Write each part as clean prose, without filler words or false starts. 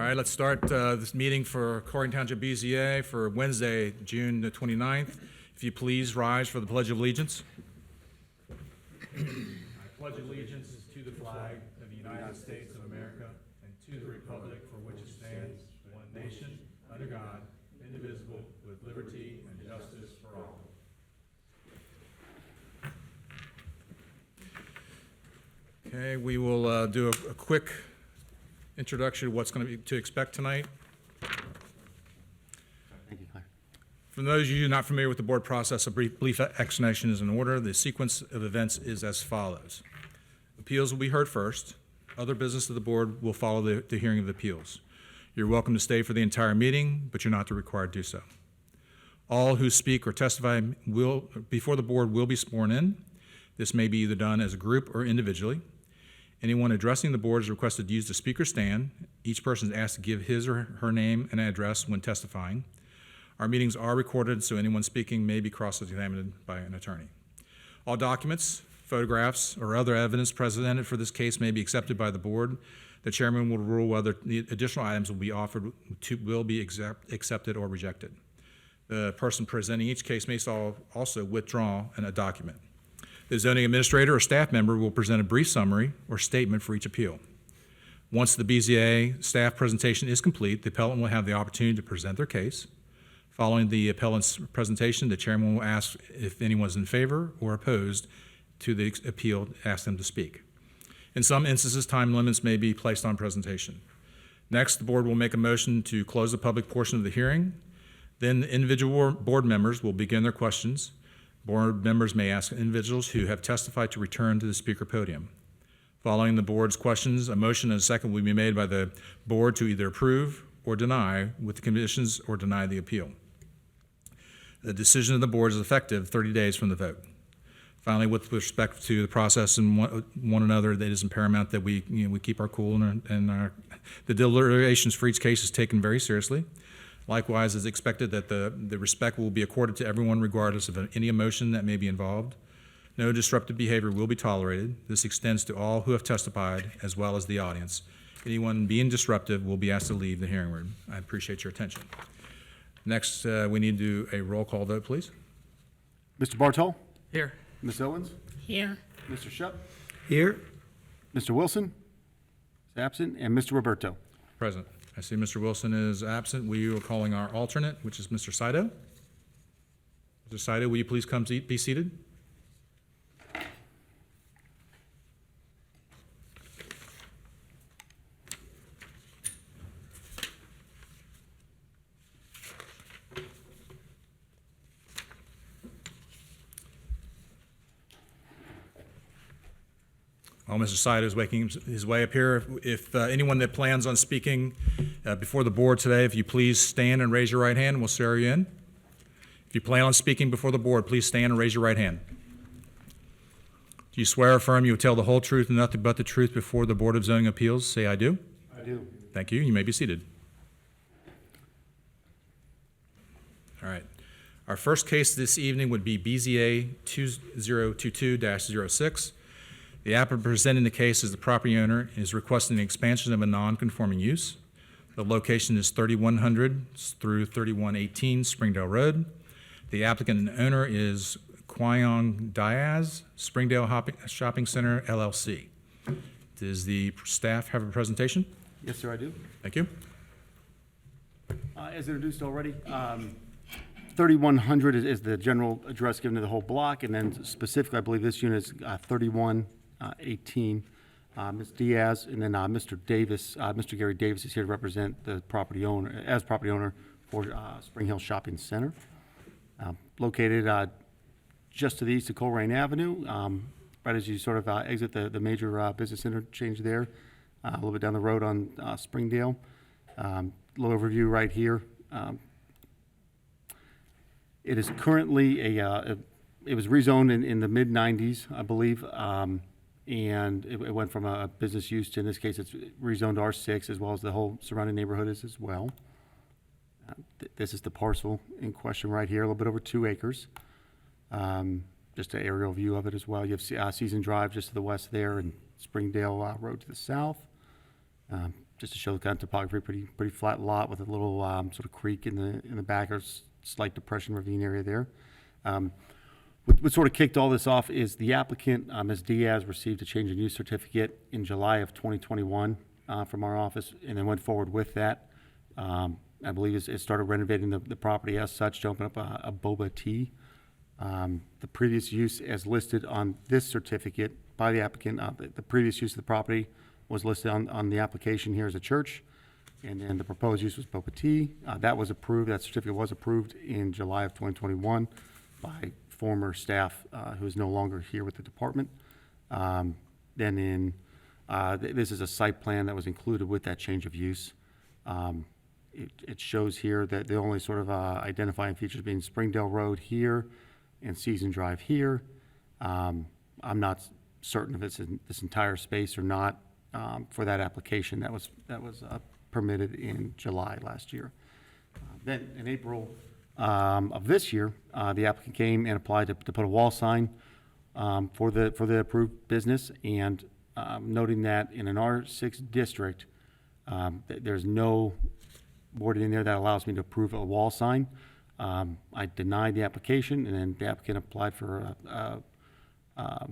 right, let's start this meeting for Colerain Township BZA for Wednesday, June the 29th. If you please rise for the Pledge of Allegiance. I pledge allegiance to the flag of the United States of America and to the republic for which it stands, one nation, under God, indivisible, with liberty and justice for all. Okay, we will do a quick introduction of what's going to be to expect tonight. Thank you, Claire. For those of you not familiar with the board process, a brief explanation is in order. The sequence of events is as follows. Appeals will be heard first. Other business of the board will follow the hearing of the appeals. You're welcome to stay for the entire meeting, but you're not required to do so. All who speak or testify before the board will be sworn in. This may be either done as a group or individually. Anyone addressing the board is requested to use the speaker stand. Each person is asked to give his or her name and address when testifying. Our meetings are recorded, so anyone speaking may be cross-examined by an attorney. All documents, photographs, or other evidence presented for this case may be accepted by the board. The chairman will rule whether the additional items will be offered will be accepted or rejected. The person presenting each case may also withdraw a document. The zoning administrator or staff member will present a brief summary or statement for each appeal. Once the BZA staff presentation is complete, the appellant will have the opportunity to present their case. Following the appellant's presentation, the chairman will ask if anyone is in favor or opposed to the appeal, ask them to speak. In some instances, time limits may be placed on presentation. Next, the board will make a motion to close the public portion of the hearing. Then the individual board members will begin their questions. Board members may ask individuals who have testified to return to the speaker podium. Following the board's questions, a motion and a second will be made by the board to either approve or deny with the conditions or deny the appeal. The decision of the board is effective 30 days from the vote. Finally, with respect to the process and one another, it is paramount that we keep our cool and the deliberations for each case is taken very seriously. Likewise, it's expected that the respect will be accorded to everyone regardless of any emotion that may be involved. No disruptive behavior will be tolerated. This extends to all who have testified as well as the audience. Anyone being disruptive will be asked to leave the hearing room. I appreciate your attention. Next, we need to do a roll call vote, please. Mr. Bartol? Here. Ms. Owens? Here. Mr. Shupp? Here. Mr. Wilson? Is absent. And Mr. Roberto? Present. I see Mr. Wilson is absent. We are calling our alternate, which is Mr. Saito. Mr. Saito, will you please come be seated? While Mr. Saito is making his way up here, if anyone that plans on speaking before the board today, if you please stand and raise your right hand, we'll swear you in. If you plan on speaking before the board, please stand and raise your right hand. Do you swear or affirm you will tell the whole truth and nothing but the truth before the Board of Zoning Appeals? Say, I do. I do. Thank you. You may be seated. All right. Our first case this evening would be BZA 2022-06. The applicant presenting the case is the property owner and is requesting the expansion of a non-conforming use. The location is 3100 through 3118 Springdale Rd. The applicant and owner is Qiong Diaz, Springdale Shopping Center, L.L.C. Does the staff have a presentation? Yes, sir, I do. Thank you. As introduced already, 3100 is the general address given to the whole block, and then specifically, I believe this unit is 3118. Ms. Diaz, and then Mr. Davis, Mr. Gary Davis is here to represent the property owner for Springhill Shopping Center. Located just to the east of Colerain Avenue, right as you sort of exit the major business interchange there, a little bit down the road on Springdale. Little overview right here. It is currently it was rezoned in the mid-90s, I believe, and it went from a business use to, in this case, it's rezoned R6, as well as the whole surrounding neighborhood is as well. This is the parcel in question right here, a little bit over 2 acres. Just an aerial view of it as well. You have Season Drive just to the west there, and Springdale Road to the south. just to show the kind of topography, pretty flat lot with a little sort of creek in the back, or slight depression ravine area there. What sort of kicked all this off is the applicant, Ms. Diaz, received a change in use certificate in July of 2021 from our office, and then went forward with that. I believe it started renovating the property as such to open up a boba tea. The previous use as listed on this certificate by the applicant, the previous use of the property was listed on the application here as a church, and then the proposed use was boba tea. That was approved, that certificate was approved in July of 2021 by former staff who is no longer here with the department. This is a site plan that was included with that change of use. It shows here that the only sort of identifying features being Springdale Road here and Season Drive here. I'm not certain if it's in this entire space or not for that application that was permitted in July last year. Then in April of this year, the applicant came and applied to put a wall sign for the approved business, and noting that in an R6 district, there's no wording in there that allows me to approve a wall sign. I denied the application, and then the applicant applied for a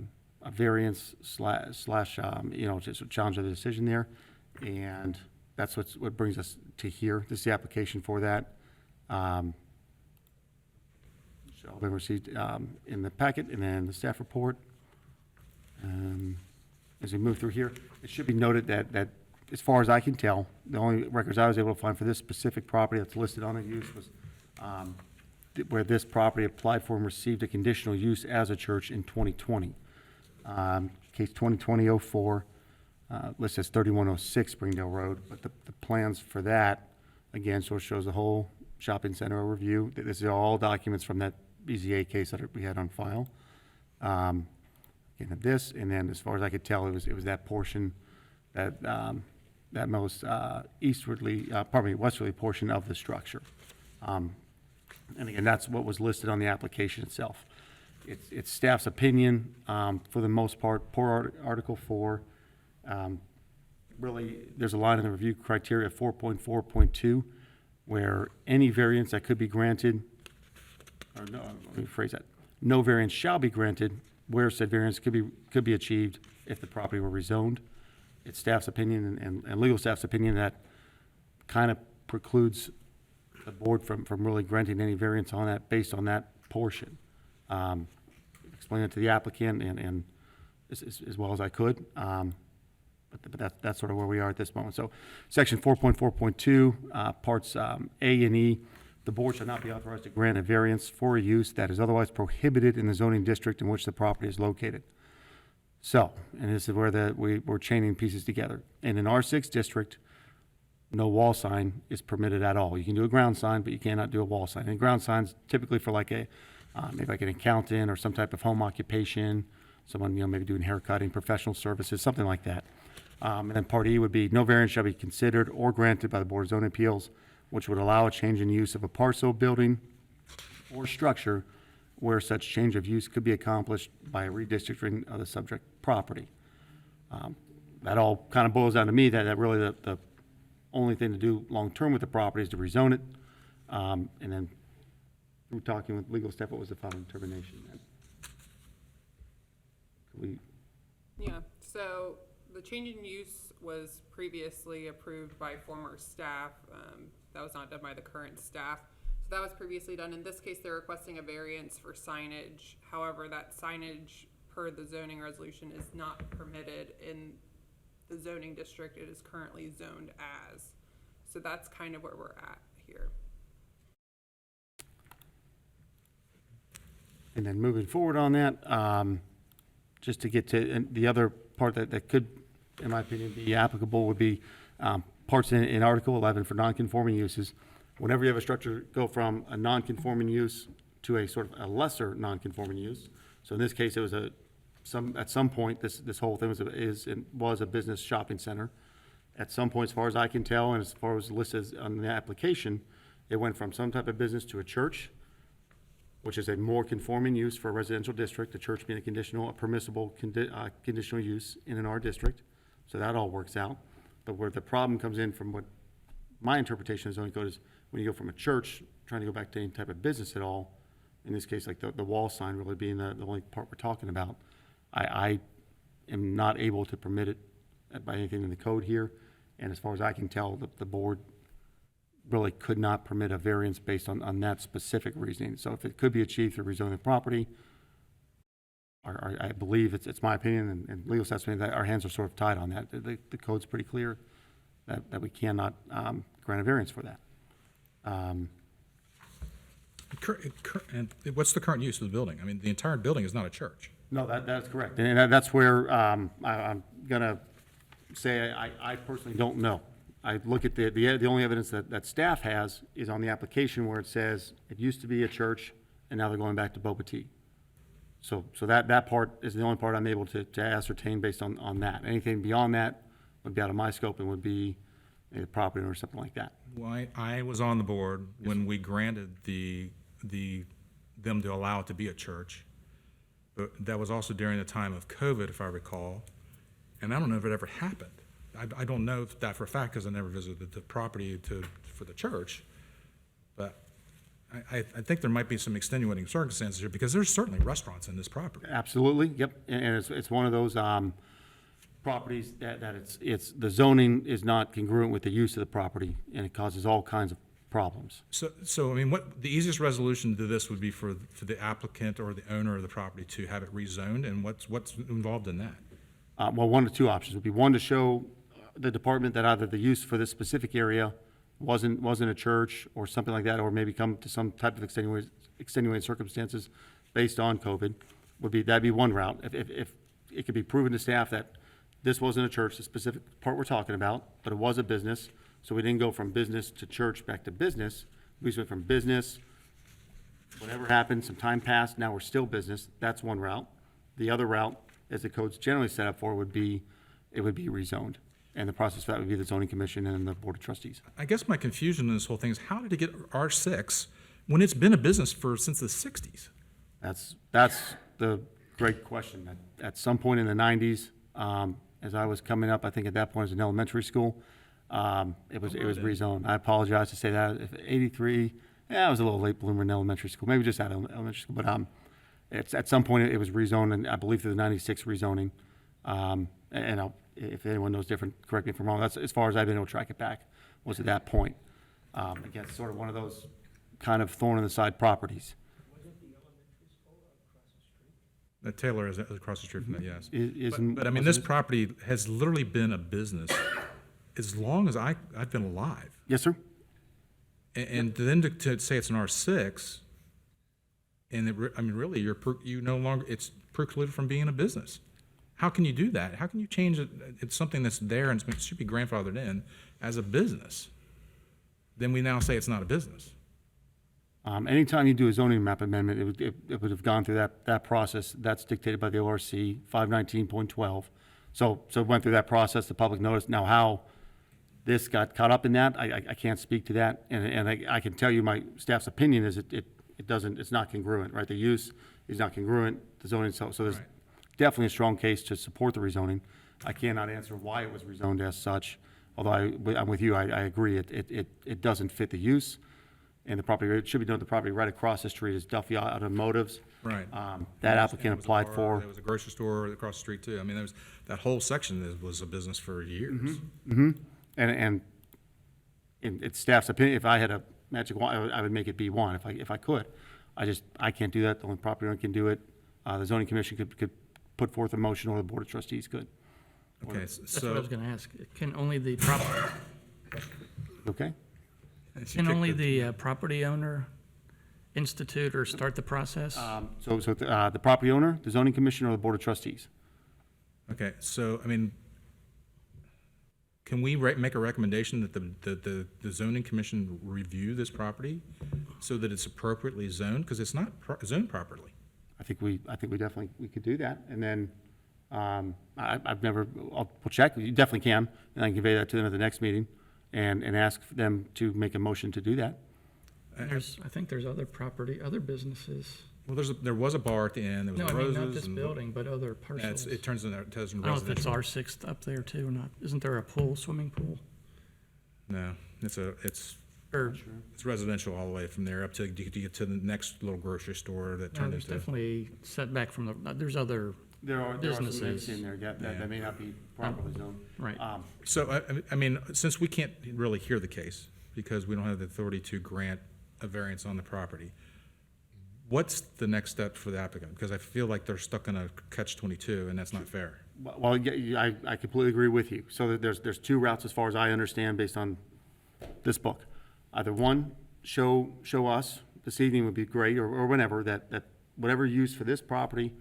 variance slash just a challenge of the decision there, and that's what brings us to here. This is the application for that. All been received in the packet, and then the staff report. As we move through here, it should be noted that as far as I can tell, the only records I was able to find for this specific property that's listed on the use was where this property applied for and received a conditional use as a church in 2020. Case 2020-04, listed as 3106 Springdale Road, but the plans for that, again, sort of shows the whole shopping center overview. This is all documents from that BZA case that we had on file. This, and then as far as I could tell, it was that portion, that most westerly portion of the structure. And again, that's what was listed on the application itself. It's staff's opinion, for the most part, per Article 4. Really, there's a line in the review criteria 4.4.2 where any variance that could be granted, or no, let me rephrase that, no variance shall be granted where said variance could be achieved if the property were rezoned. It's staff's opinion and legal staff's opinion that kind of precludes the board from really granting any variance on that based on that portion. Explain it to the applicant and as well as I could. But that's sort of where we are at this moment. So section 4.4.2, parts A and E, the board shall not be authorized to grant a variance for a use that is otherwise prohibited in the zoning district in which the property is located. So, and this is where we're chaining pieces together. In an R6 district, no wall sign is permitted at all. You can do a ground sign, but you cannot do a wall sign. And ground signs typically for like maybe like an accountant or some type of home occupation, someone, maybe doing haircutting, professional services, something like that. And then part E would be no variance shall be considered or granted by the Board of Zoning Appeals, which would allow a change in use of a parcel, building, or structure where such change of use could be accomplished by a redistricting of the subject property. That all kind of boils down to me that really the only thing to do long-term with the property is to rezone it. And then through talking with legal staff, what was the final determination then? Yeah, so the change in use was previously approved by former staff. That was not done by the current staff. So that was previously done. In this case, they're requesting a variance for signage. However, that signage per the zoning resolution is not permitted in the zoning district it is currently zoned as. So that's kind of where we're at here. And then moving forward on that, just to get to the other part that could, in my opinion, be applicable would be parts in Article 11 for non-conforming uses. Whenever you have a structure go from a non-conforming use to a sort of a lesser non-conforming use. So in this case, it was at some point, this whole thing was a business shopping center. At some point, as far as I can tell, and as far as listed on the application, it went from some type of business to a church, which is a more conforming use for a residential district, the church being a permissible conditional use in an R district. So that all works out. But where the problem comes in from what my interpretation of zoning code is, when you go from a church, trying to go back to any type of business at all, in this case, like the wall sign really being the only part we're talking about, I am not able to permit it by anything in the code here. And as far as I can tell, the board really could not permit a variance based on that specific reasoning. So if it could be achieved through rezoning the property, I believe it's my opinion and legal assessment that our hands are sort of tied on that. The code's pretty clear that we cannot grant a variance for that. And what's the current use of the building? I mean, the entire building is not a church. No, that's correct. And that's where I'm gonna say I personally don't know. I look at the only evidence that staff has is on the application where it says it used to be a church and now they're going back to boba tea. So that part is the only part I'm able to ascertain based on that. Anything beyond that would be out of my scope and would be a property or something like that. Well, I was on the board when we granted them to allow it to be a church. But that was also during the time of COVID, if I recall. And I don't know if it ever happened. I don't know that for a fact because I never visited the property for the church. But I think there might be some extenuating circumstances here because there's certainly restaurants in this property. Absolutely, yep. And it's one of those properties that it's the zoning is not congruent with the use of the property, and it causes all kinds of problems. So I mean, what the easiest resolution to this would be for the applicant or the owner of the property to have it rezoned, and what's involved in that? Well, one of two options would be one to show the department that either the use for this specific area wasn't a church or something like that, or maybe come to some type of extenuating circumstances based on COVID. That'd be one route. If it could be proven to staff that this wasn't a church, the specific part we're talking about, but it was a business, so we didn't go from business to church back to business. We just went from business, whatever happened, some time passed, now we're still business. That's one route. The other route, as the code's generally set up for, it would be rezoned. And the process for that would be the zoning commission and the board of trustees. I guess my confusion in this whole thing is how did it get R6 when it's been a business since the 60s? That's the great question. At some point in the 90s, as I was coming up, I think at that point it was in elementary school, it was rezoned. I apologize to say that. If 83, I was a little late bloomer in elementary school, maybe just out of elementary school, but at some point it was rezoned, and I believe through the 96 rezoning. And if anyone knows different, correct me if I'm wrong. That's as far as I've been able to track it back, was at that point. Again, it's sort of one of those kind of thorn in the side properties. Wasn't the elementary school across the street? That Taylor is across the street from that, yes. But I mean, this property has literally been a business as long as I've been alive. Yes, sir. And then to say it's an R6, and I mean, really, you no longer, it's precluded from being a business. How can you do that? How can you change it? It's something that's there and it should be grandfathered in as a business. Then we now say it's not a business. Anytime you do a zoning map amendment, it would have gone through that process. That's dictated by the L.L.C. 519.12. So it went through that process, the public notice. Now, how this got caught up in that, I can't speak to that. And I can tell you my staff's opinion is it's not congruent, right? The use is not congruent, the zoning, so there's Right. definitely a strong case to support the rezoning. I cannot answer why it was rezoned as such, although I'm with you, I agree, it doesn't fit the use. And the property, it should be done, the property right across the street is Duffy Automotives. Right. That applicant And it was a applied bar, for. There was a grocery store across the street too. I mean, that whole section was a business for years. And in its staff's opinion, if I had a magic wand, I would make it B1 if I could. I can't do that. The only property owner can do it. The zoning commission could put forth a motion, or the board of trustees could. Okay, That's what I so, was gonna ask. Can only the Okay? property owner institute or start the process? So the property owner, the zoning commission, or the board of trustees? okay, so, I mean, can we make a recommendation that the zoning commission review this property so that it's appropriately zoned? Because it's not zoned properly. I think we definitely, we could do that. And then, we'll check, you definitely can, and I can convey that to them at the next meeting and ask them to make a motion to do that. I think there's other businesses Well, there was a bar at the end, there was No, I the mean, roses. not this and- building, but other Yeah, parcels. it turns into I don't know if it's residential. R6 up there too or not. Isn't there a pool, swimming pool? No, it's Or, residential all the way from there up to, you get to the next little grocery store that no, turned there's into. definitely setback from the, there's other, There are some businesses. events in there that Yeah. may not be properly zoned. right. So, I mean, since we can't really hear the case, because we don't have the authority to grant a variance on the property, what's the next step for the applicant? Because I feel like they're stuck in a catch-22, and that's not fair. Well, yeah, I completely agree with you. So there's two routes as far as I understand based on this book. Either one, show us, this evening would be great, or whenever, that whatever used for this property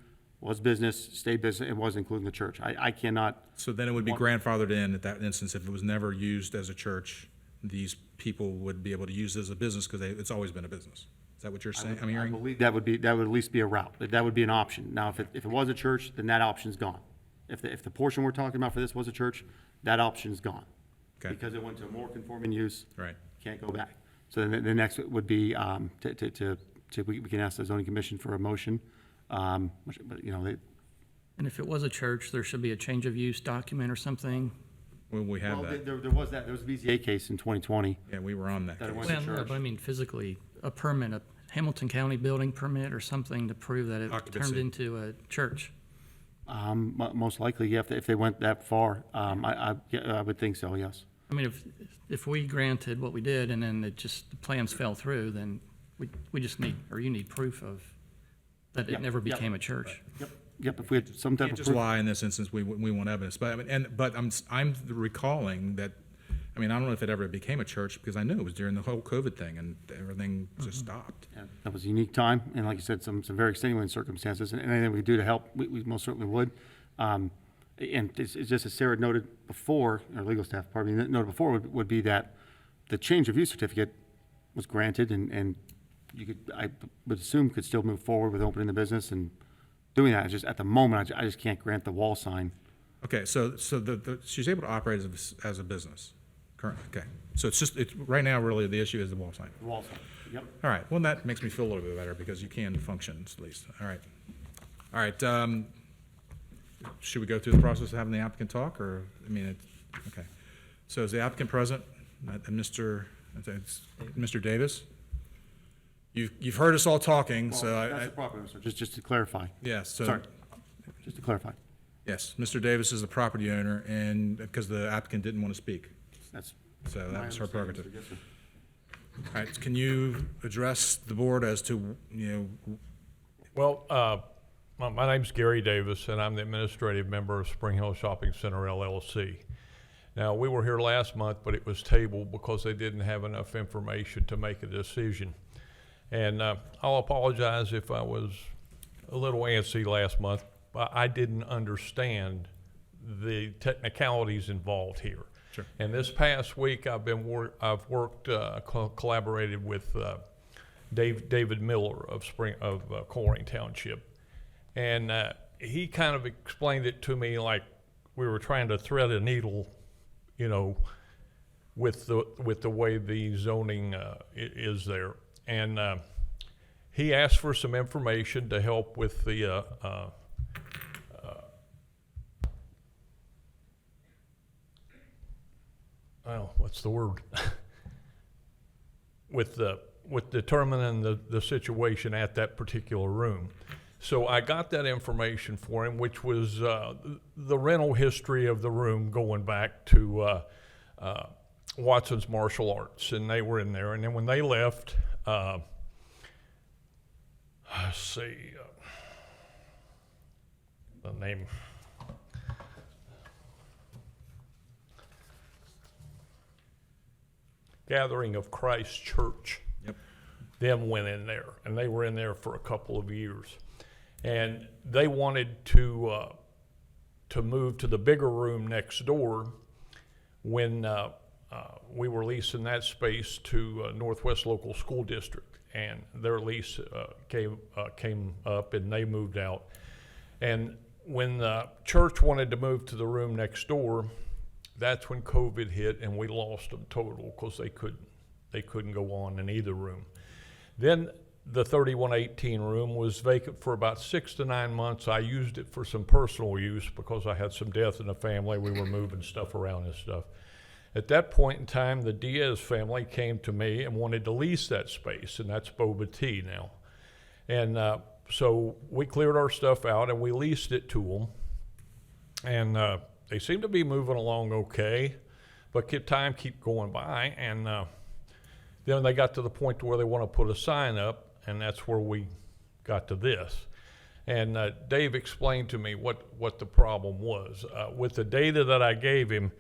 was business, stayed business, it was including the church. I cannot, So then it would be grandfathered in at that instance. If it was never used as a church, these people would be able to use it as a business because it's always been a business. Is that what you're saying? I'm I hearing? believe that would at least be a route. That would be an option. Now, if it was a church, then that option's gone. If the portion we're talking about for this was a church, that option's gone. Okay. Because it went to a more conforming use. Right. Can't go back. So then the next would be, we can ask the zoning commission for a motion, but, you know, And if it was a church, there should be a change of use document or something. Well, we have well, that. there was that, there was a BZA case in 2020. Yeah, we were on that That it case. was- Well, no, church. but I mean physically, a permit, a Hamilton County building permit or something to prove that it turned Occupancy. into a church. Most likely, yeah, if they went that far, yeah, I would think so, yes. I mean, if we granted what we did and then the plans fell through, then we just need, or you need proof of that it Yep, never yep. became a church. Yep, if we had some type Can't of just proof. lie in this instance, we want evidence. But, I mean, but I'm recalling that, I mean, I don't know if it ever became a church because I knew it was during the whole COVID thing and everything just stopped. Yeah, that was a unique time, and like you said, some very extenuating circumstances, and anything we could do to help, we most certainly would. And it's just as Sarah noted before, our legal staff, pardon me, noted before, would be that the change of use certificate was granted, and you could, I would assume, could still move forward with opening the business and doing that. It's just, at the moment, I just can't grant the wall sign. Okay, so she's able to operate as a business currently, okay. So it's right now, really, the issue is the wall sign. The wall sign, yep. All right, well, that makes me feel a little bit better because you can function at least. All right. All right, should we go through the process of having the applicant talk, or, I mean, okay. So is the applicant present? Mr. Davis? You've heard us all talking, so That's the property, sir, just to clarify. yes, so. Sorry, just to clarify. Yes, Mr. Davis is the property owner, and because the applicant didn't want to speak, That's so my that was her understanding, prerogative. sir. Yes, sir. All right, can you address the board as to, Well, my name's Gary Davis, and I'm the administrative member of Springhill Shopping Center, L.L.C. Now, we were here last month, but it was tabled because they didn't have enough information to make a decision. And I'll apologize if I was a little antsy last month, but I didn't understand the technicalities involved here. Sure. And this past week, I've worked, collaborated with David Miller of Colerain Township, and he kind of explained it to me like we were trying to thread a needle, you know, with the way the zoning is there. And he asked for some information to help with the what's the word? with determining the situation at that particular room. So I got that information for him, which was the rental history of the room going back to Watson's Martial Arts, and they were in there. And then when they left, let's see, the name. Gathering of Christ Church. Yep. Them went in there, and they were in there for a couple of years, and they wanted to move to the bigger room next door when we were leasing that space to Northwest Local School District, and their lease came up, and they moved out. And when the church wanted to move to the room next door, that's when COVID hit, and we lost them total because they couldn't go on in either room. Then the 3118 room was vacant for about 6 to 9 months. I used it for some personal use because I had some death in the family. We were moving stuff around and stuff. At that point in time, the Diaz family came to me and wanted to lease that space, and that's Boba Tea now. And so we cleared our stuff out and we leased it to them. And they seem to be moving along okay, but time keep going by. And then they got to the point to where they want to put a sign up, and that's where we got to this. And Dave explained to me what the problem was. With the data that I gave him,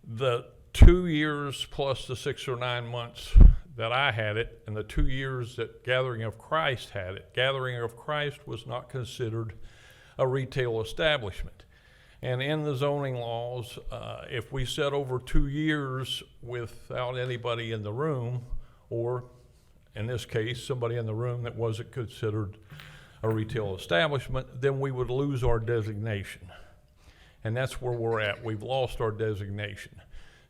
the 2 years plus the 6 or 9 months that I had it, and the 2 years that Gathering of Christ had it, Gathering of Christ was not considered a retail establishment. And in the zoning laws, if we said over 2 years without anybody in the room, or in this case, somebody in the room that wasn't considered a retail establishment, then we would lose our designation. And that's where we're at. We've lost our designation.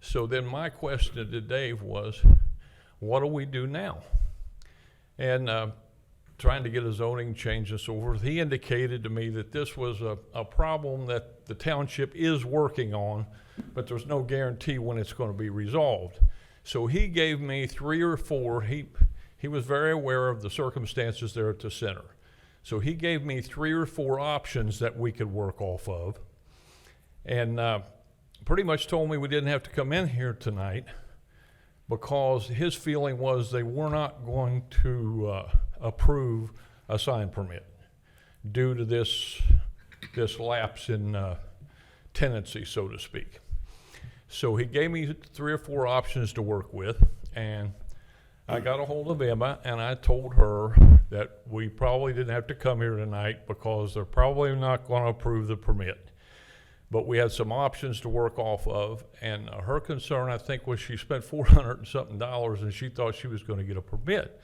So then my question to Dave was, what do we do now? And trying to get a zoning change and so forth, he indicated to me that this was a problem that the township is working on, but there's no guarantee when it's going to be resolved. So he gave me 3 or 4, he was very aware of the circumstances there at the center. So he gave me 3 or 4 options that we could work off of. And pretty much told me we didn't have to come in here tonight because his feeling was they were not going to approve a sign permit due to this lapse in tenancy, so to speak. So he gave me 3 or 4 options to work with, and I got a hold of Emma, and I told her that we probably didn't have to come here tonight because they're probably not going to approve the permit. But we had some options to work off of, and her concern, I think, was she spent $400 and something, and she thought she was going to get a permit.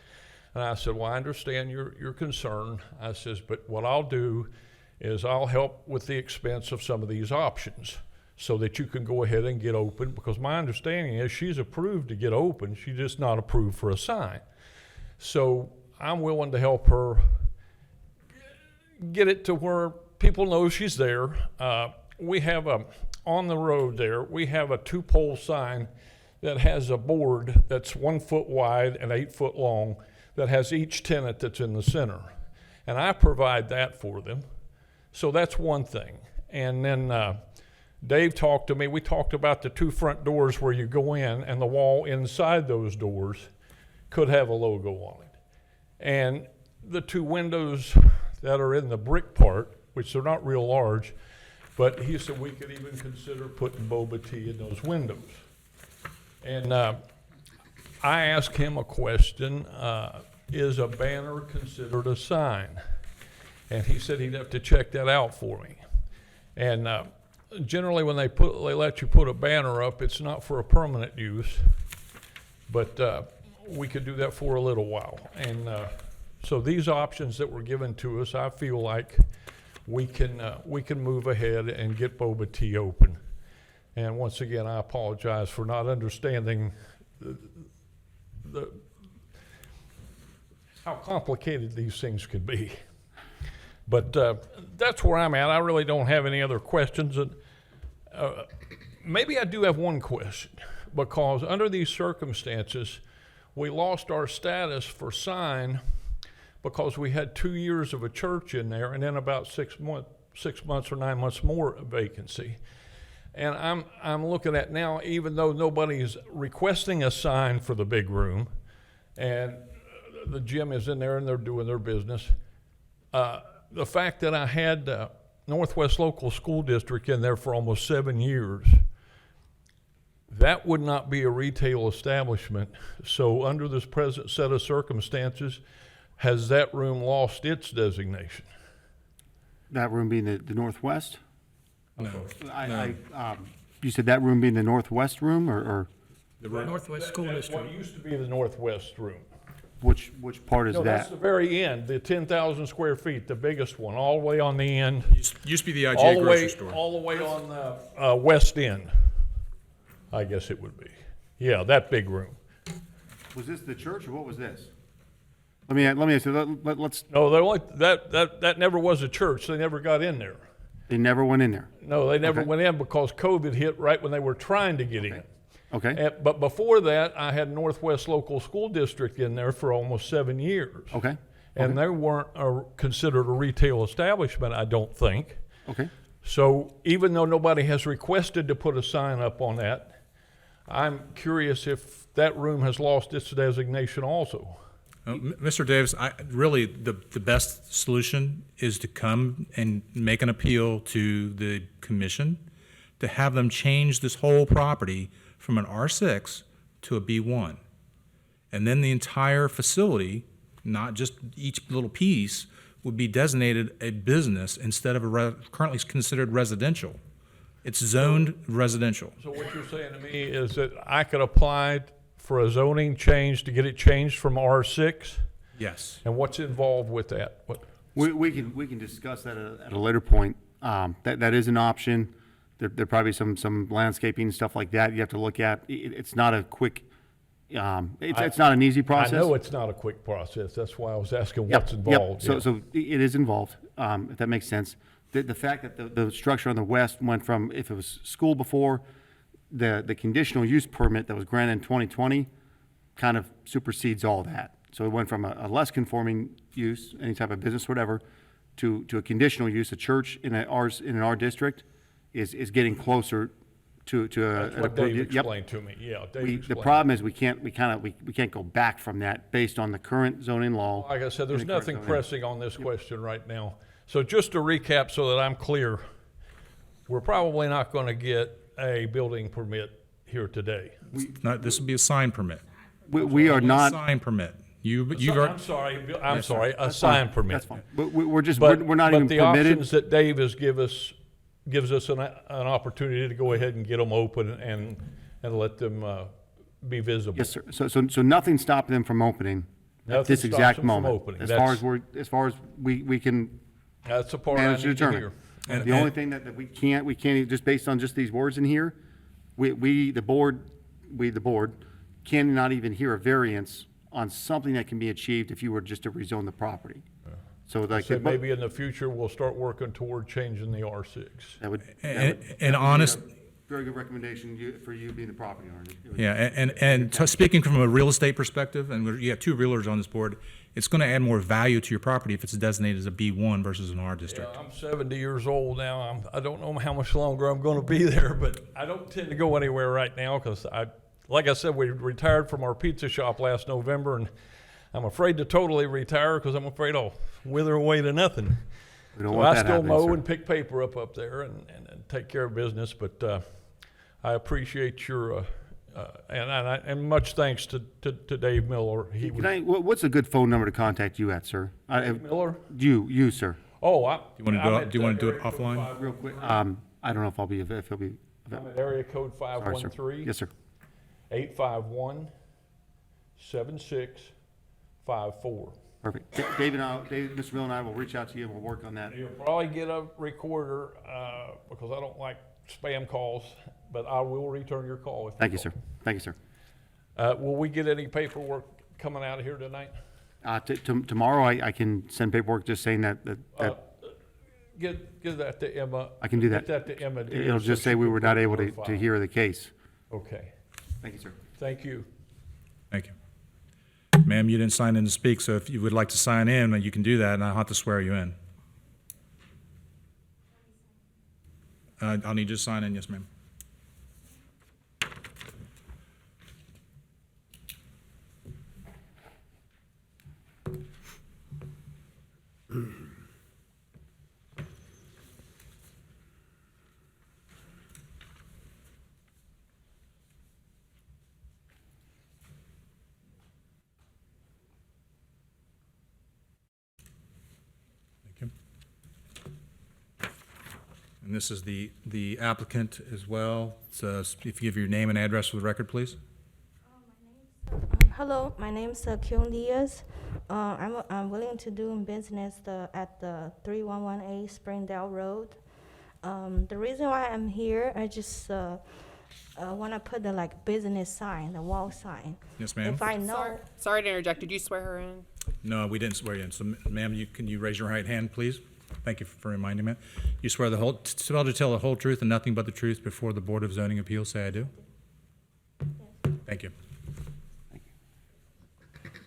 And I said, well, I understand your concern. I says, but what I'll do is I'll help with the expense of some of these options so that you can go ahead and get open, because my understanding is she's approved to get open, she's just not approved for a sign. So I'm willing to help her get it to where people know she's there. We have on the road there, we have a 2-pole sign that has a board that's 1 foot wide and 8 foot long that has each tenant that's in the center. And I provide that for them. So that's one thing. And then Dave talked to me, we talked about the 2 front doors where you go in, and the wall inside those doors could have a logo on it. And the 2 windows that are in the brick part, which are not real large, but he said we could even consider putting boba tea in those windows. And I asked him a question, is a banner considered a sign? And he said he'd have to check that out for me. And generally when they let you put a banner up, it's not for a permanent use, but we could do that for a little while. And so these options that were given to us, I feel like we can move ahead and get boba tea open. And once again, I apologize for not understanding how complicated these things could be. But that's where I'm at. I really don't have any other questions. And maybe I do have one question, because under these circumstances, we lost our status for sign because we had 2 years of a church in there, and then about 6 months or 9 months more vacancy. And I'm looking at now, even though nobody's requesting a sign for the big room, and the gym is in there and they're doing their business, the fact that I had Northwest Local School District in there for almost 7 years, that would not be a retail establishment. So under this present set of circumstances, has that room lost its designation? That room being the Northwest? No. You said that room being the Northwest room, or Northwest School That's District. what used to be the Northwest room. which part is No, that's that? the very end, the 10,000 square feet, the biggest one, all the way on the end. Used to be the All IGA the grocery way, store. all the way on the west end, I guess it would be. Yeah, that big room. Was this the church, or what was this? Let me ask you, let's, No, they only, that never was a church. They never got in there. they never went in there. No, they never Okay. went in because COVID hit right when they were trying to get in. Okay, But before that, I had Northwest Local School District in there for almost 7 years. okay, And they weren't considered a retail establishment, I don't think. okay. So even though nobody has requested to put a sign up on that, I'm curious if that room has lost its designation also. Mr. Davis, really, the best solution is to come and make an appeal to the commission to have them change this whole property from an R6 to a B1. And then the entire facility, not just each little piece, would be designated a business instead of currently considered residential. It's zoned residential. So what you're saying to me is that I could apply for a zoning change to get it changed from R6? Yes. And what's involved with that? What? We can discuss that at a later point. That is an option. There probably some landscaping, stuff like that you have to look at. It's not a quick, it's not an easy process. I know it's not a quick process. That's why I was asking Yep, what's yep. involved. So, yeah. so it is involved, if that makes sense. The fact that the structure on the west went from, if it was school before, the conditional use permit that was granted in 2020 kind of supersedes all that. So it went from a less conforming use, any type of business, whatever, to a conditional use. A church in an R district is getting closer to a. That's an what approved- Dave yep. explained to me. Yeah, Dave The explained. problem is we can't go back from that based on the current zoning law. Like I said, there's and the current nothing zoning. pressing on this question right now. So just to recap so that I'm clear, we're probably not going to get a building permit here today. This would be a sign permit. We are not. Sign permit. You've I'm sorry, a sign permit. That's fine. We're just, But, we're not but even the permitted. options that Dave has gives us an opportunity to go ahead and get them open and let them be visible. Yes, sir. So nothing's stopping them from opening at Nothing this stops exact them from moment. opening. As That's- far as we can That's the part I manage to need to determine. hear. The only thing that we can't, just based on just these words in here, the board cannot even hear a variance on something that can be achieved if you were just to rezone the property. So like, So maybe in the future, we'll start working toward changing the R6. that would. And honest, Very good recommendation for you being the property owner. It would- yeah, speaking from a real estate perspective, and you have two realtors on this board, it's going to add more value to your property if it's designated as a B1 versus an R district. I'm 70 years old now. I don't know how much longer I'm going to be there, but I don't tend to go anywhere right now because like I said, we retired from our pizza shop last November, and I'm afraid to totally retire because I'm afraid I'll wither away to nothing. We don't So want I that still happening, mow sir. and pick paper up there and take care of business, but I appreciate your and much thanks to Dave Miller. He was What's a good phone number to contact you at, sir? Miller. You, sir. Oh, Do you want to do it offline? Real quick. I don't know if I'll be, if he'll be. I'm at area code Sorry, sir. 513. Yes, sir. 851-7654. Perfect. Mr. Miller and I will reach out to you and we'll work on that. You'll probably get a recorder because I don't like spam calls, but I will return your call. Thank you, sir. Thank you, sir. Will we get any paperwork coming out of here tonight? Tomorrow I can send paperwork just saying that Get that to Emma. I can do that. Get that to Emma. Diaz, it'll so just she say we can were put not it able in her to file. hear the case. Okay. Thank you, sir. Thank you. Thank you. Ma'am, you didn't sign in to speak, so if you would like to sign in, you can do that, and I'll have to swear you in. I'll need you to sign in, yes, ma'am. Thank you. And this is the applicant as well. So if you give your name and address for the record, please. Hello, my name is Qiong Diaz. I'm willing to do business at the 311A Springdale Road. The reason why I'm here, want to put the like business sign, the wall sign. Yes, ma'am? If I know, Sorry to interject, did you swear her in? No, we didn't swear you in. So, ma'am, can you raise your right hand, please? Thank you for reminding me. You swear to tell the whole truth and nothing but the truth before the Board of Zoning Appeals? Say I do. Thank you.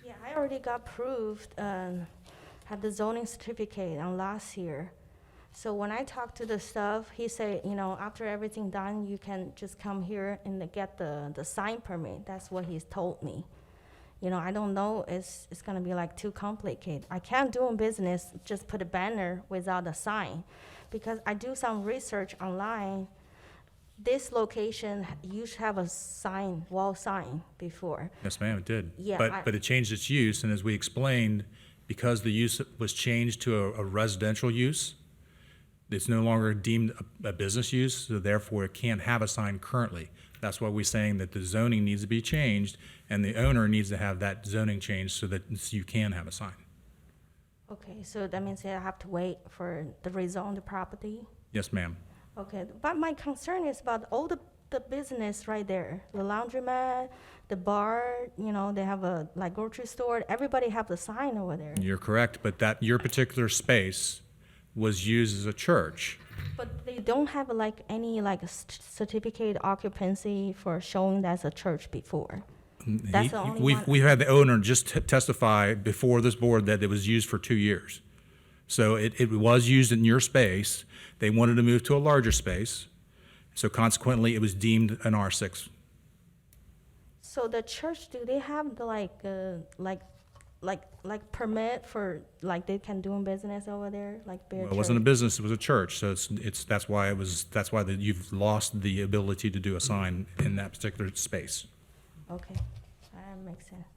yeah, I already got approved, had the zoning certificate on last year. So when I talked to the staff, he said, you know, after everything done, you can just come here and get the sign permit. That's what he's told me. You know, I don't know, it's gonna be like too complicated. I can't do in business, just put a banner without a sign. Because I do some research online, this location used to have a sign, wall sign before. Yes, ma'am, it did. Yeah, But it changed its use, and as we explained, because the use was changed to a residential use, it's no longer deemed a business use, so therefore it can't have a sign currently. That's why we're saying that the zoning needs to be changed, and the owner needs to have that zoning changed so that you can have a sign. Okay, so that means that I have to wait for the rezone the property? Yes, ma'am. Okay, but my concern is about all the business right there, the laundromat, the bar, you know, they have a like grocery store, everybody have the sign over there. You're correct, but your particular space was used as a church. But they don't have like any like certificate occupancy for showing that's a church before. That's the only one. We've had the owner just testify before this board that it was used for 2 years. So it was used in your space. They wanted to move to a larger space. So consequently, it was deemed an R6. So the church, do they have the like permit for like they can do in business over there, like beer Well, it wasn't a business, it was a church. So that's why you've lost the ability to do a sign in that particular space. Okay, that makes sense.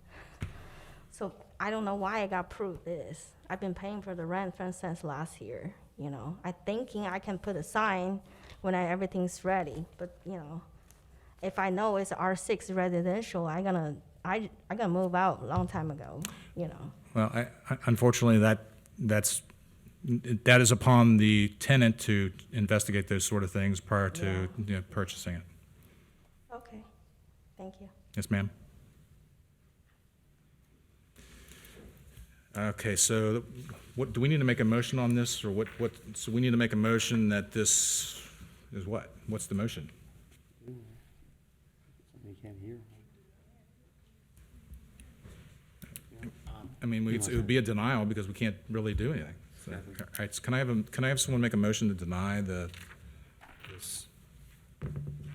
So I don't know why I got approved this. I've been paying for the rent since last year, you know. I thinking I can put a sign when everything's ready, but you know, if I know it's R6 residential, I gonna move out a long time ago, you know. Well, unfortunately, that is upon the tenant to investigate those sort of things prior to purchasing it. Okay, thank you. Yes, ma'am. Okay, so what, do we need to make a motion on this, or what, so we need to make a motion that this is what? What's the motion? You can't hear. I mean, it would be a denial because we can't really do anything. So, all right, so can I have someone make a motion to deny this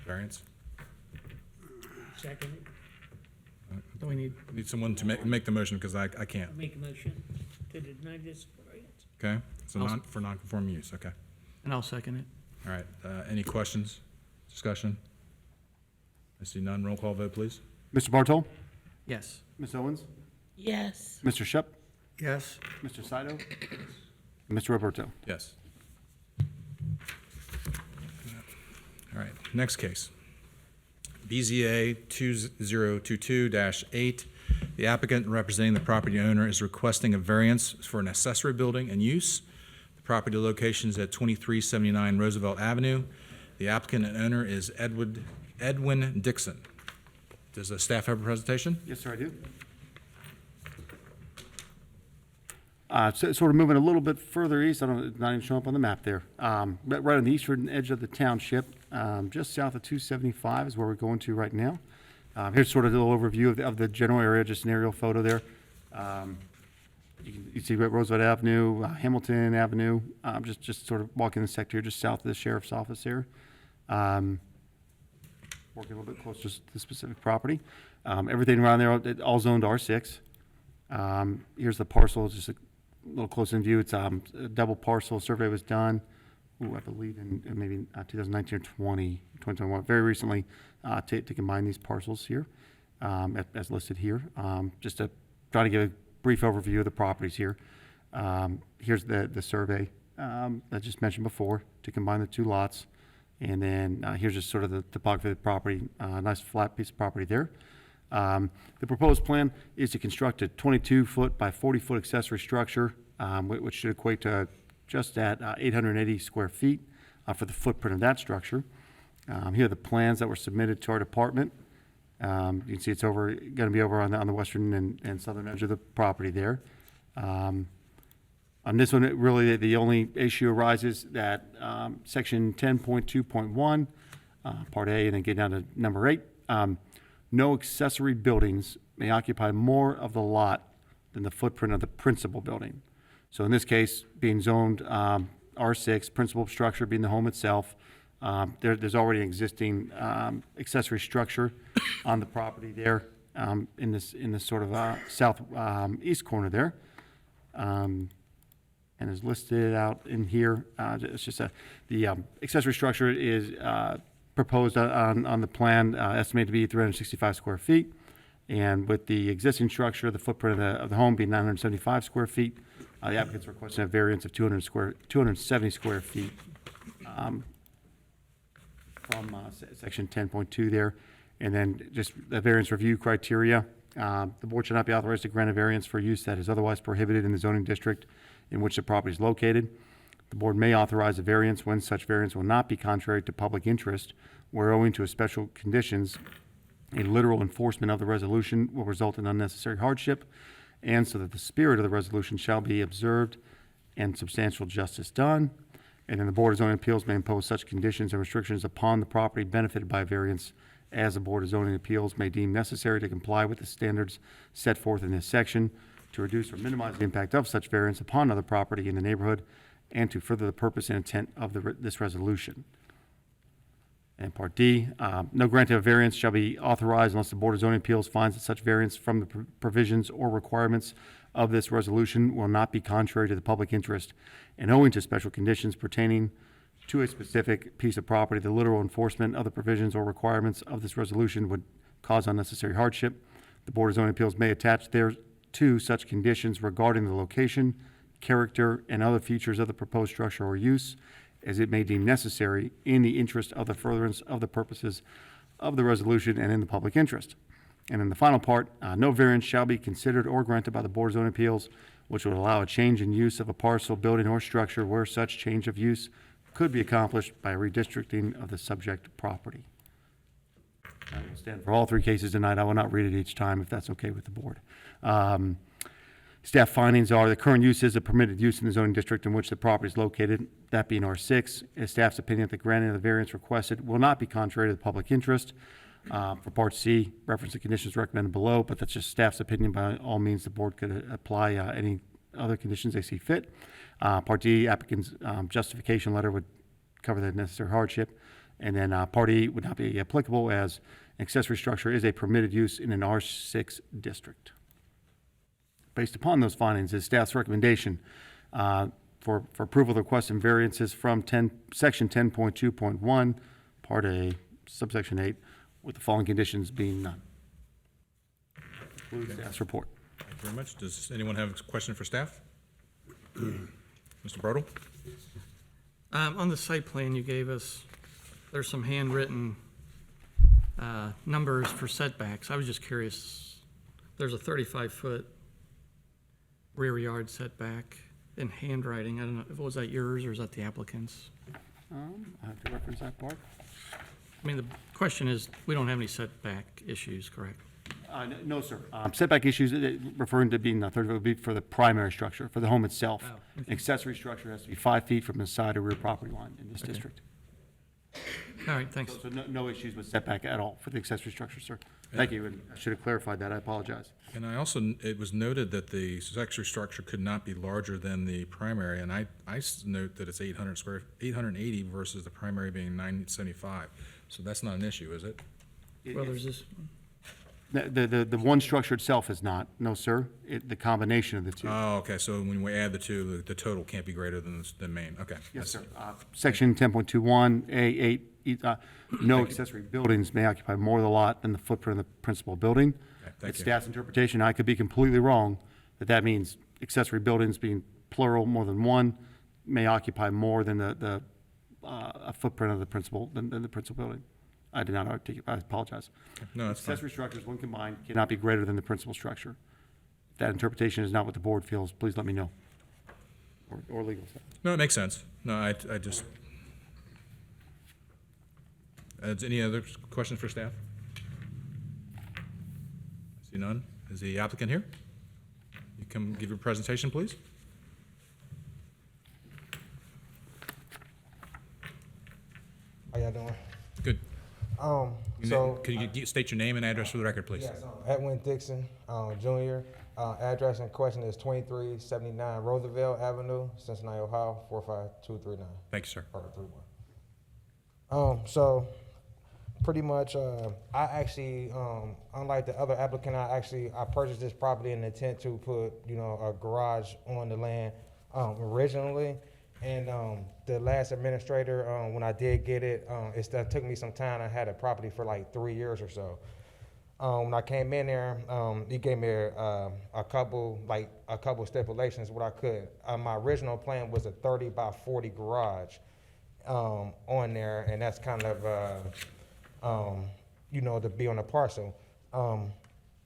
variance? Second, Do we need, Need someone to make the motion because I can't. make a motion to deny this variance. Okay, so for non-conforming use, okay. and I'll second it. All right, any questions, discussion? I see none, roll call vote, please. Mr. Bartol? Yes. Ms. Owens? Yes. Mr. Shep? Yes. Mr. Saito? And Mr. Roberto? Yes. All right, next case. BZA 2022-8. The applicant representing the property owner is requesting a variance for an accessory building and use. The property location is at 2379 Roosevelt Avenue. The applicant and owner is Edwin Dixon. Does the staff have a presentation? Yes, sir, I do. So sort of moving a little bit further east, it's not even showing up on the map there. Right on the eastern edge of the township, just south of 275 is where we're going to right now. Here's sort of a little overview of the general area, just an aerial photo there. You see Roosevelt Avenue, Hamilton Avenue, just sort of walking the sector just south of the sheriff's office there. Working a little bit closer to the specific property. Everything around there, all zoned R6. Here's the parcel, just a little close in view. It's a double parcel. Survey was done, I believe in maybe 2019 or 2021, very recently, to combine these parcels here, as listed here. Just to try to give a brief overview of the properties here. Here's the survey I just mentioned before to combine the two lots. And then here's just sort of the topography of the property, nice flat piece of property there. The proposed plan is to construct a 22-foot by 40-foot accessory structure, which should equate to just at 880 square feet for the footprint of that structure. Here are the plans that were submitted to our department. You can see it's going to be over on the western and southern edge of the property there. On this one, really, the only issue arises that section 10.2.1, part A, and then get down to number 8, no accessory buildings may occupy more of the lot than the footprint of the principal building. So in this case, being zoned R6, principal structure being the home itself, there's already an existing accessory structure on the property there in this sort of south east corner there. And is listed out in here. It's just the accessory structure is proposed on the plan, estimated to be 365 square feet. And with the existing structure, the footprint of the home being 975 square feet, the applicant's requesting a variance of 270 square feet from section 10.2 there. And then just the variance review criteria. The board should not be authorized to grant a variance for use that is otherwise prohibited in the zoning district in which the property is located. The board may authorize a variance when such variance will not be contrary to public interest, where owing to special conditions, a literal enforcement of the resolution will result in unnecessary hardship, and so that the spirit of the resolution shall be observed and substantial justice done. And then the Board of Zoning Appeals may impose such conditions and restrictions upon the property benefited by a variance as the Board of Zoning Appeals may deem necessary to comply with the standards set forth in this section, to reduce or minimize the impact of such variance upon other property in the neighborhood, and to further the purpose and intent of this resolution. And Part D, no grant of variance shall be authorized unless the Board of Zoning Appeals finds that such variance from the provisions or requirements of this resolution will not be contrary to the public interest, and owing to special conditions pertaining to a specific piece of property, the literal enforcement of the provisions or requirements of this resolution would cause unnecessary hardship. The Board of Zoning Appeals may attach thereto such conditions regarding the location, character, and other features of the proposed structure or use as it may deem necessary in the interest of the furtherance of the purposes of the resolution and in the public interest. And in the final part, no variance shall be considered or granted by the Board of Zoning Appeals which would allow a change in use of a parcel, building, or structure where such change of use could be accomplished by redistricting of the subject property. I will stand for all three cases tonight. I will not read it each time if that's okay with the board. Staff findings are the current use is a permitted use in the zoning district in which the property is located, that being R6. It is staff's opinion that the granting of the variance requested will not be contrary to the public interest. For Part C, reference the conditions recommended below, but that's just staff's opinion. By all means, the board could apply any other conditions they see fit. Part D, applicant's justification letter would cover the necessary hardship. And then Part E would not be applicable as an accessory structure is a permitted use in an R6 district. Based upon those findings, is staff's recommendation for approval of the request and variances from section 10.2.1, Part A, subsection 8, with the following conditions being none. Concludes staff's report. Thank you very much. Does anyone have a question for staff? Mr. Brodel? On the site plan you gave us, there's some handwritten numbers for setbacks. I was just curious, there's a 35-foot rear yard setback in handwriting. I don't know, was that yours or is that the applicant's? I have to reference that part. I mean, the question is, we don't have any setback issues, correct? No, sir. Setback issues referring to being 30 would be for the primary structure, for the home itself. Oh, okay. Accessory structure has to be 5 feet from the side or rear property line in this Okay. district. All right, thanks. So no issues with setback at all for the accessory structure, sir. Thank you, and I should have clarified that. I apologize. And I also, it was noted that the accessory structure could not be larger than the primary, and I note that it's 880 versus the primary being 975. So that's not an issue, is it? Well, there's this, The one structure itself is not, no, sir. The combination of the two. Oh, okay, so when we add the two, the total can't be greater than the main, okay. Yes, sir. Section 10.21, A8, no accessory buildings may occupy more of the lot than the footprint of the principal building. Okay, thank It's you. staff's interpretation, I could be completely wrong, that means accessory buildings being plural, more than one, may occupy more than the footprint of the principal, than the principal building. I did not articulate, I apologize. No, that's fine. Accessory structures, when combined, cannot be greater than the principal structure. If that interpretation is not what the board feels, please let me know. Or legal staff. No, it makes sense. No, I just, Any other questions for staff? I see none. Is the applicant here? You come give your presentation, please. How y'all doing? Good. So, Could you state your name and address for the record, please? yes, Edwin Dixon, Jr. Address in question is 2379 Roosevelt Avenue, Cincinnati, Ohio, 45239, Thank you, sir. or 31. So, pretty much, I actually, unlike the other applicant, I purchased this property in the intent to put, a garage on the land, originally. And the last administrator, when I did get it, it took me some time. I had a property for like 3 years or so. When I came in there, he gave me a couple stipulations what I could. My original plan was a 30 by 40 garage on there, and that's kind of to be on the parcel.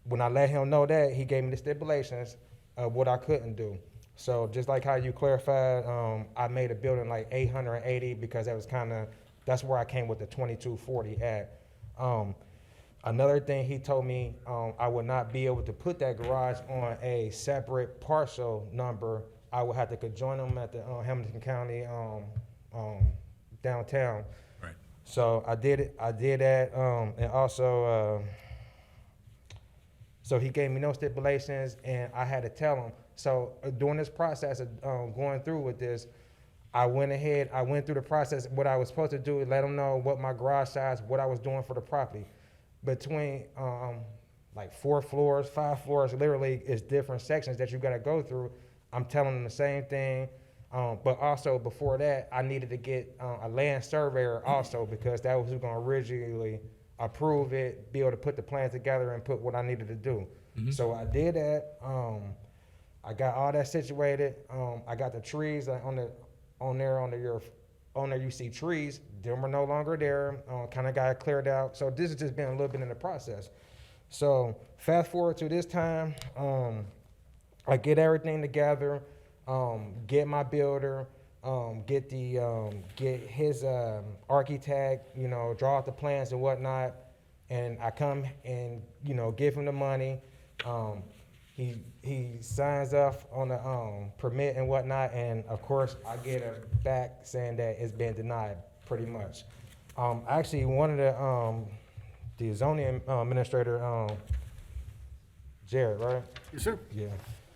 When I let him know that, he gave me the stipulations of what I couldn't do. So just like how you clarified, I made a building like 880 because that's where I came with the 2240 at. Another thing he told me, I would not be able to put that garage on a separate parcel number. I would have to conjoin them at the Hamilton County downtown. Right. So I did that, and also, so he gave me no stipulations, and I had to tell him. So during this process of going through with this, I went through the process. What I was supposed to do is let him know what my garage size, what I was doing for the property. Between like 4 floors, 5 floors, literally is different sections that you gotta go through. I'm telling them the same thing. But also before that, I needed to get a land surveyor also because that was who's gonna originally approve it, be able to put the plan together and put what I needed to do. So I did that. I got all that situated. I got the trees on there you see trees. Them are no longer there. Kind of got it cleared out. So this has just been a little bit in the process. So fast forward to this time, I get everything together, get my builder, get his architect, draw out the plans and whatnot, and I come and give him the money. He signs off on the permit and whatnot, and of course I get a back saying that it's been denied, pretty much. Actually, one of the zoning administrator, Jared, right? Yes, sir. Yeah.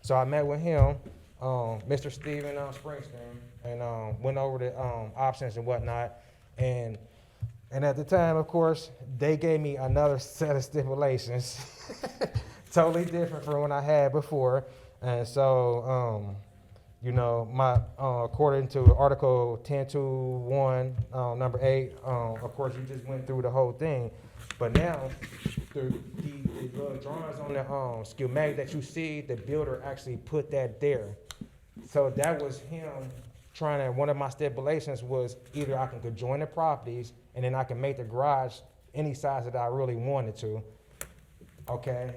So I met with him, Mr. Steven Springsteen, and went over the options and whatnot, and at the time, of course, they gave me another set of stipulations. Totally different from what I had before. And so, according to Article 10.2.1, number 8, of course, you just went through the whole thing. But now, the little drawings on the schematic that you see, the builder actually put that there. So that was him one of my stipulations was either I can conjoin the properties and then I can make the garage any size that I really wanted to. Okay,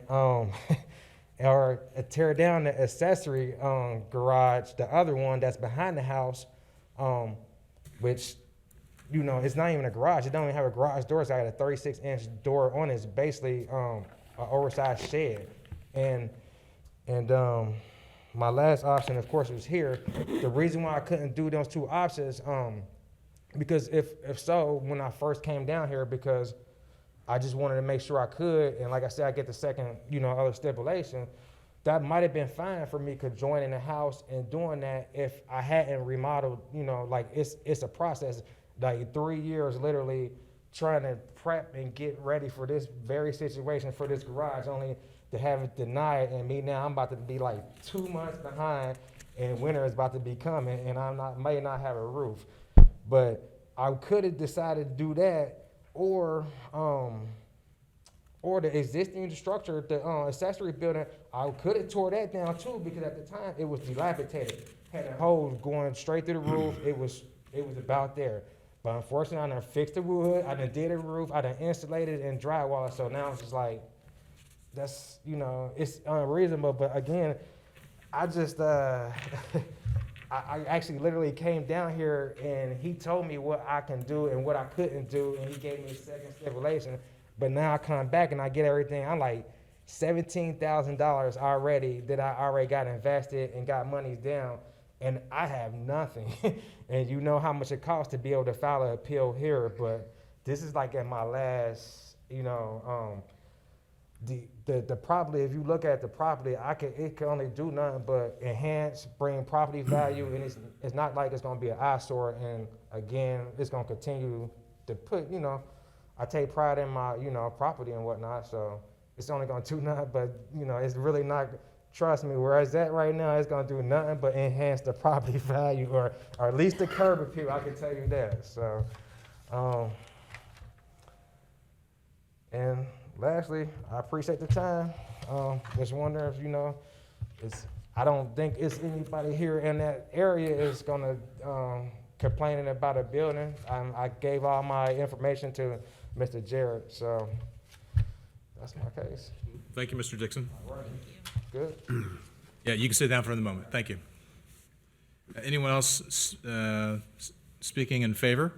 or tear down the accessory garage, the other one that's behind the house, which, it's not even a garage. It don't even have a garage door. It's got a 36-inch door on it. It's basically an oversized shed. And my last option, of course, was here. The reason why I couldn't do those two options, because if so, when I first came down here, because I just wanted to make sure I could, and like I said, I get the second, other stipulation. That might have been fine for me joining the house and doing that if I hadn't remodeled, like it's a process, like 3 years literally trying to prep and get ready for this very situation for this garage, only to have it denied, and me now I'm about to be like 2 months behind, and winter is about to be coming, and may not have a roof. But I could have decided to do that, or the existing structure, the accessory building, I could have tore that down too, because at the time it was dilapidated, had a hole going straight through the roof. It was about there. But unfortunately, I done fixed the wood, I done did a roof, I done insulated and drywall. So now it's just like, that's, it's unreasonable. But again, I just I actually literally came down here and he told me what I can do and what I couldn't do, and he gave me second stipulation. But now I come back and I get everything. I'm like $17,000 already that I already got invested and got monies down, and I have nothing. And you know how much it costs to be able to file an appeal here, but this is like at my last, the property, if you look at the property, it can only do nothing but enhance, bring property value, and it's not like it's gonna be an eyesore, and again, it's gonna continue to put, I take pride in my, property and whatnot, so it's only gonna do nothing, but, it's really not, trust me, where it's at right now, it's gonna do nothing but enhance the property value, or at least the curb appeal, I can tell you that, so, and lastly, I appreciate the time. Just wondering if, I don't think it's anybody here in that area is gonna, complaining about a building. I gave all my information to Mr. Jared, so that's my case. Thank you, Mr. Dixon. Good. Yeah, you can sit down for the moment. Thank you. Anyone else speaking in favor?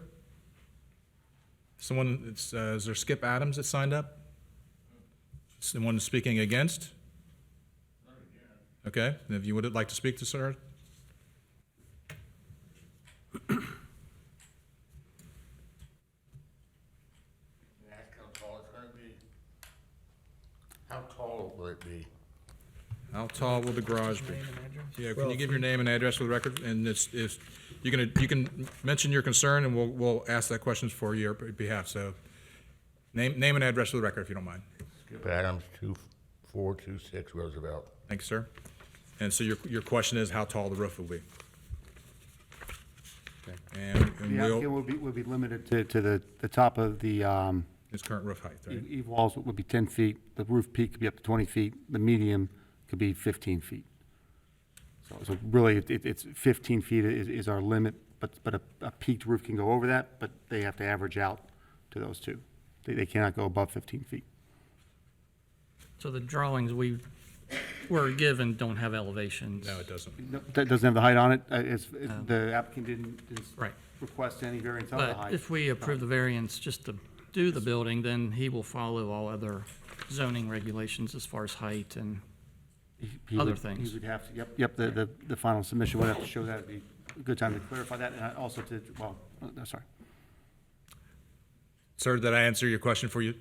Someone, is there Skip Adams that signed up? Someone speaking against? Okay, and if you would like to speak to sir? Ask how tall it's gonna be. How tall will it be? How tall will the garage be? Yeah, can you give your name and address for the record? And you can mention your concern, and we'll ask that question for your behalf. So, name and address for the record, if you don't mind. Skip Adams, 2426 Roosevelt. Thank you, sir. And so your question is how tall the roof will be? And The applicant will be limited to the top of the its current roof height, right? eave walls would be 10 feet, the roof peak could be up to 20 feet, the medium could be 15 feet. So really, it's 15 feet is our limit, but a peaked roof can go over that, but they have to average out to those two. They cannot go above 15 feet. So the drawings we were given don't have elevations. No, it doesn't. No, that doesn't have the height on it. The applicant didn't Right. request any variance on the But height. if we approve the variance just to do the building, then he will follow all other zoning regulations as far as height and He other would- things. He would have to, yep, the final submission would have to show that. It'd be a good time to clarify that, and also to, sorry. Sir, did I answer your question for you?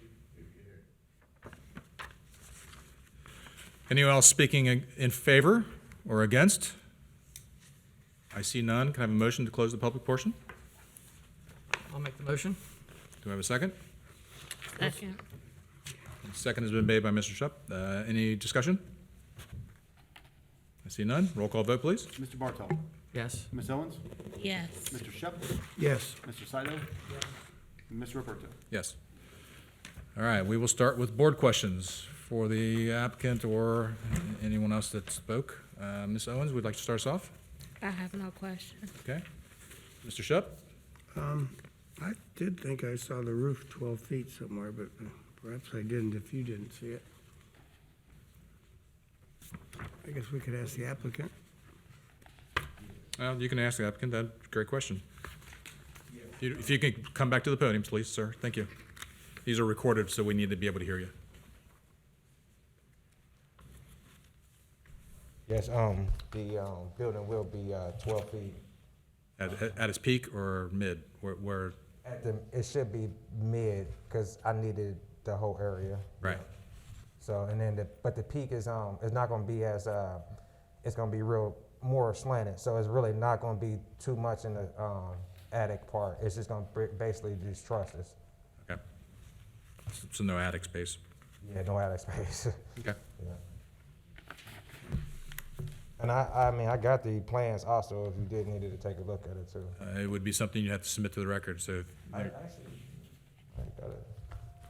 Anyone else speaking in favor or against? I see none. Can I have a motion to close the public portion? I'll make the motion. Do I have a second? Second. Second has been made by Mr. Shupp. Any discussion? I see none. Roll call vote, please. Mr. Bartel, Yes. Ms. Owens, Yes. Mr. Shep, Yes. Mr. Saito, and Mr. Roberto. Yes. All right, we will start with board questions for the applicant or anyone else that spoke. Ms. Owens, would like to start us off? I have no question. Okay. Mr. Shupp? I did think I saw the roof 12 feet somewhere, but perhaps I didn't if you didn't see it. I guess we could ask the applicant. Well, you can ask the applicant. That's a great question. If you can come back to the podium, please, sir. Thank you. These are recorded, so we need to be able to hear you. Yes, the building will be 12 feet. At its peak or mid? Where It should be mid, because I needed the whole area. right. So, and then but the peak is not gonna be as, it's gonna be more slanted, so it's really not gonna be too much in the, attic part. It's just gonna basically just trusses. Okay. So no attic space. Yeah, no attic space. Okay. Yeah. And I mean, I got the plans also, if you did needed to take a look at it too. It would be something you have to submit to the record, so I got it.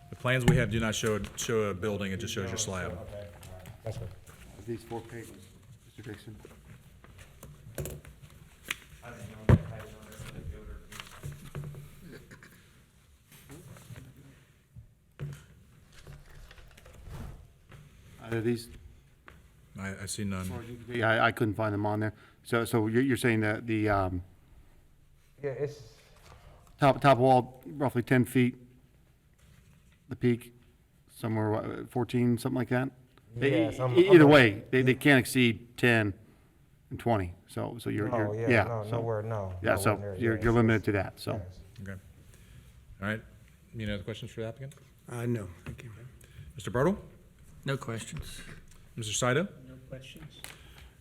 the plans we have do not show a building, it just shows your slab. Okay, all right. That's good. These 4 pages, Mr. Dixon. Are these I see none. Yeah, I couldn't find them on there. So you're saying that the Yeah, it's, top wall roughly 10 feet, the peak somewhere 14, something like that? Yes, Either way, they can't exceed 10 and 20, so you're, no, yeah. yeah, no, so- nowhere, no. Yeah, nowhere so near, you're yes, you're yes, limited to that, so. yes. Okay. All right. Any other questions for the applicant? No, thank you. Mr. Bartle? No questions. Mr. Saito? No questions?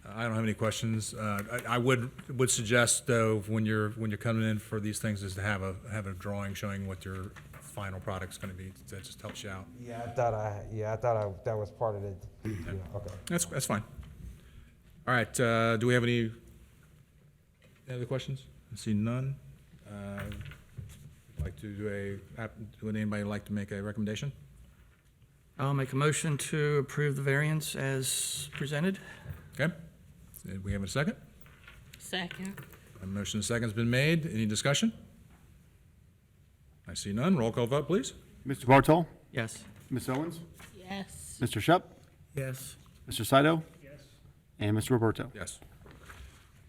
I don't have any questions. I would suggest, though, when you're coming in for these things, is to have a drawing showing what your final product's gonna be. That just helps you out. Yeah, I thought that was part of the, yeah, okay. That's fine. All right, do we have any other questions? I see none. Would anybody like to make a recommendation? I'll make a motion to approve the variance as presented. Okay. Do we have a second? Second. A motion and a second's been made. Any discussion? I see none. Roll call vote, please. Mr. Bartol? Yes. Ms. Owens? Yes. Mr. Shep? Yes. Mr. Saito? Yes. And Mr. Roberto? Yes.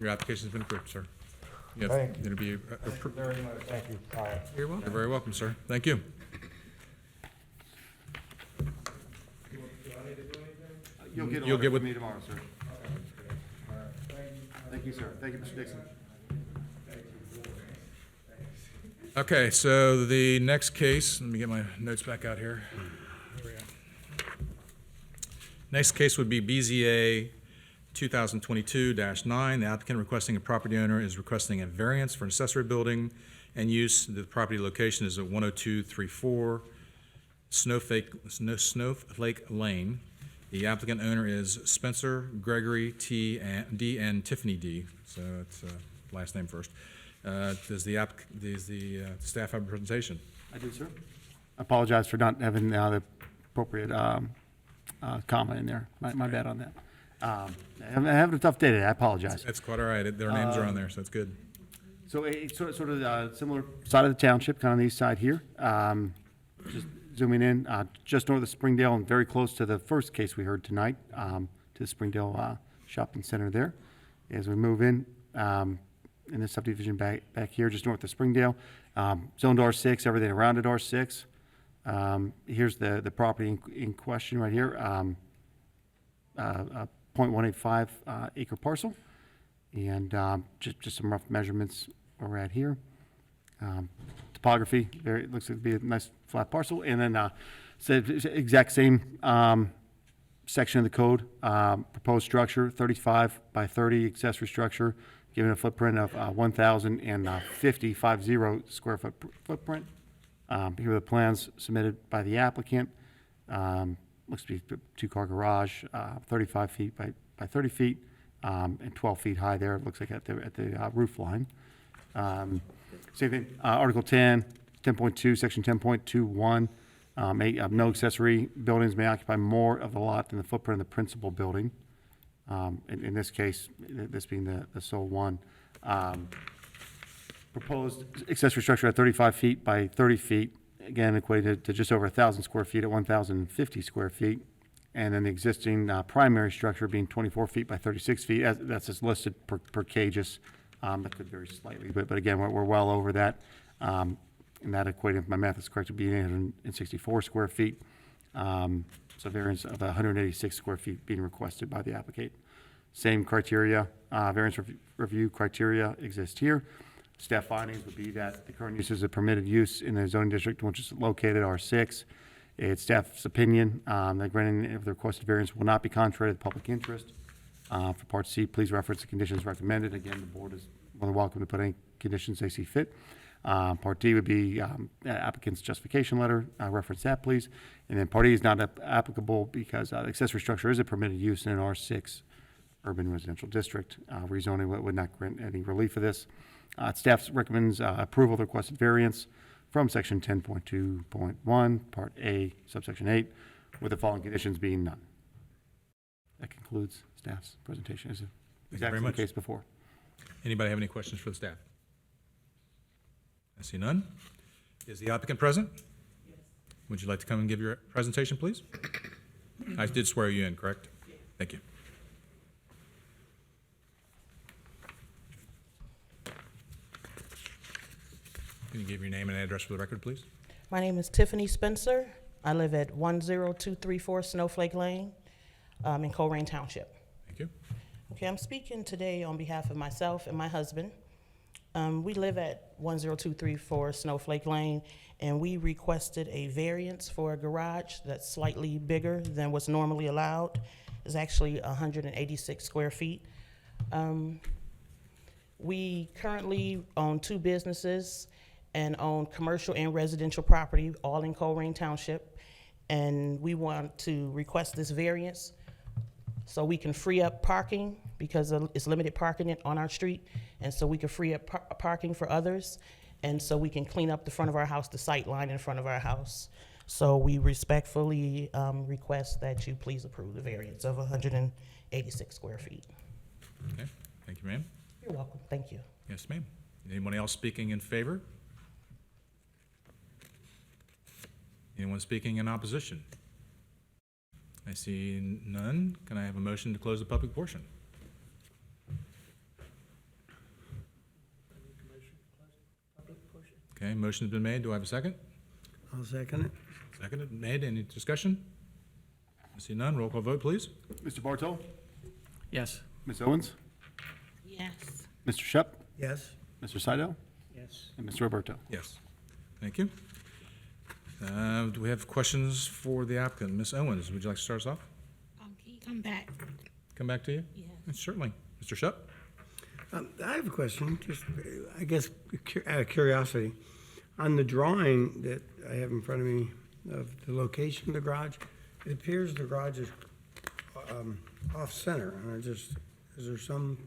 Your application's been approved, sir. You have- Thank you. It'll be, Thank you very much, thank you. All right. You're welcome. you're very welcome, sir. Thank you. You'll get with me tomorrow, sir. Thank you, sir. Thank you, Mr. Dixon. Okay, so the next case, let me get my notes back out here. There we go. Next case would be BZA 2022-9. The applicant requesting a property owner is requesting a variance for an accessory building and use. The property location is at 10234 Snowflake Lane. The applicant owner is Spencer, Gregory, D, and Tiffany D. So it's last name first. Does the staff have a presentation? I do, sir. I apologize for not having the appropriate comment in there. My bad on that. I'm having a tough day today. I apologize. That's quite all right. Their names are on there, so that's good. So it's sort of similar side of the township, kind of the east side here. Just zooming in, just north of Springdale and very close to the first case we heard tonight, to the Springdale Shopping Center there. As we move in the subdivision back here, just north of Springdale, zoned R6, everything around it R6. Here's the property in question right here, a 0.185 acre parcel. And just some rough measurements where we're at here. Topography, it looks like it'd be a nice flat parcel. And then exact same section of the code, proposed structure, 35 by 30 accessory structure, given a footprint of 1,050 square foot footprint. Here are the plans submitted by the applicant. Looks to be a two-car garage, 35 feet by 30 feet, and 12 feet high there. It looks like at the roof line. Same thing, Article 10, 10.2, Section 10.21, no accessory buildings may occupy more of the lot than the footprint of the principal building. In this case, this being the sole one. Proposed accessory structure at 35 feet by 30 feet, again equated to just over 1,000 square feet at 1,050 square feet. And then the existing primary structure being 24 feet by 36 feet, that's just listed per cages. That could vary slightly, but again, we're well over that. And that equated, if my math is correct, to be 864 square feet. So variance of 186 square feet being requested by the applicant. Same criteria, variance review criteria exist here. Staff findings would be that the current use is a permitted use in the zoning district, which is located R6. It's staff's opinion that granting of the requested variance will not be contrary to the public interest. For Part C, please reference the conditions recommended. Again, the board is more than welcome to put any conditions they see fit. Part D would be applicant's justification letter. Reference that, please. And then Part E is not applicable because the accessory structure is a permitted use in an R6 urban residential district. Rezoning would not grant any relief for this. Staff recommends approval of the requested variance from Section 10.2.1, Part A, subsection 8, with the following conditions being none. That concludes staff's presentation. Is it exactly the case before? Anybody have any questions for the staff? I see none. Is the applicant present? Yes. Would you like to come and give your presentation, please? I did swear you in, correct? Yes. Thank you. Can you give your name and address for the record, please? My name is Tiffany Spencer. I live at 10234 Snowflake Lane in Colerain Township. Thank you. Okay, I'm speaking today on behalf of myself and my husband. We live at 10234 Snowflake Lane, and we requested a variance for a garage that's slightly bigger than what's normally allowed. It's actually 186 square feet. We currently own 2 businesses and own commercial and residential property, all in Colerain Township. And we want to request this variance so we can free up parking, because it's limited parking on our street. And so we can free up parking for others. And so we can clean up the front of our house, the sight line in front of our house. So we respectfully request that you please approve the variance of 186 square feet. Okay, thank you, ma'am. You're welcome, thank you. Yes, ma'am. Anyone else speaking in favor? Anyone speaking in opposition? I see none. Can I have a motion to close the public portion? Okay, motion's been made. Do I have a second? I'll second it. Seconded, made. Any discussion? I see none. Roll call vote, please. Mr. Bartow? Yes. Ms. Owens? Yes. Mr. Shep? Yes? Mr. Saito? Yes. And Mr. Roberto? Yes. Thank you. Do we have questions for the applicant? Ms. Owens, would you like to start us off? Can you come back? Come back to you? Yes. Certainly. Mr. Shep? I have a question, just, I guess, out of curiosity. On the drawing that I have in front of me of the location of the garage, it appears the garage is off-center. And I just, is there some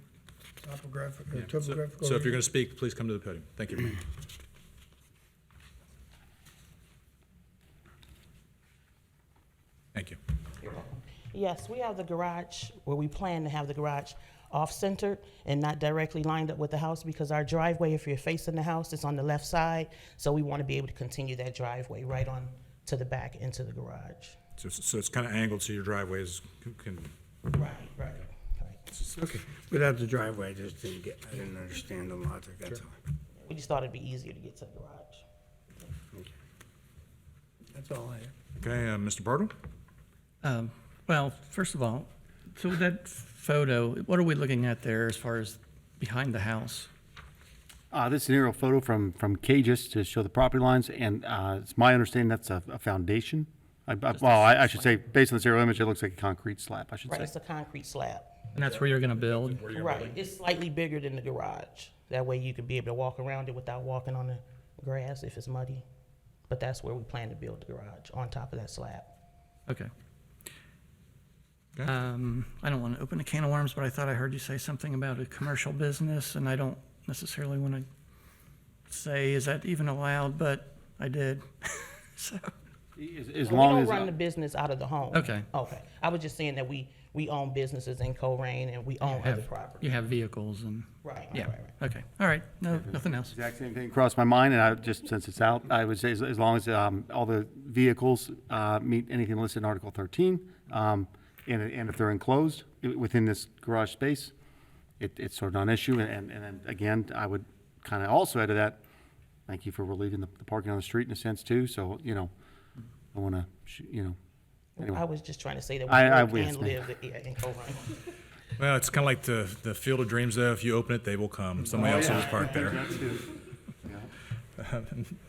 topographical, topographical? So if you're going to speak, please come to the podium. Thank you. Thank you. Yes, we have the garage, where we plan to have the garage off-centered and not directly lined up with the house, because our driveway, if you're facing the house, is on the left side. So we want to be able to continue that driveway right on to the back into the garage. So it's kind of angled so your driveways can, Right. Okay, without the driveway, I just didn't get, I didn't understand the logic, that's all. We just thought it'd be easier to get to the garage. That's all I have. okay, Mr. Bartle? Well, first of all, so that photo, what are we looking at there as far as behind the house? This is an aerial photo from Cages to show the property lines, and it's my understanding that's a foundation. I should say, based on this aerial image, it looks like a concrete slab, I should Right, say. it's a concrete slab. And that's where you're gonna build? Right, it's slightly bigger than the garage. That way you could be able to walk around it without walking on the grass if it's muddy. But that's where we plan to build the garage, on top of that slab. Okay. Okay. I don't want to open a can of worms, but I thought I heard you say something about a commercial business, and I don't necessarily want to say, is that even allowed? But I did. So, As We long don't as, run the business out of the home. Okay. Okay, I was just saying that we own businesses in Colerain and we own other property. you have vehicles and, Right, yeah, right. okay. All right, no, nothing else. exact same thing crossed my mind, and I just, since it's out, I would say as long as all the vehicles meet anything listed in Article 13, and if they're enclosed within this garage space, it's sort of non-issue. And then again, I would kind of also add to that, thank you for relieving the parking on the street in a sense too. So, I want to, anyway. I was just trying to say that I- we yes, can ma'am. live in Colerain. Well, it's kind of like the Field of Dreams, though. If you open it, they will come. Somebody else will just park there.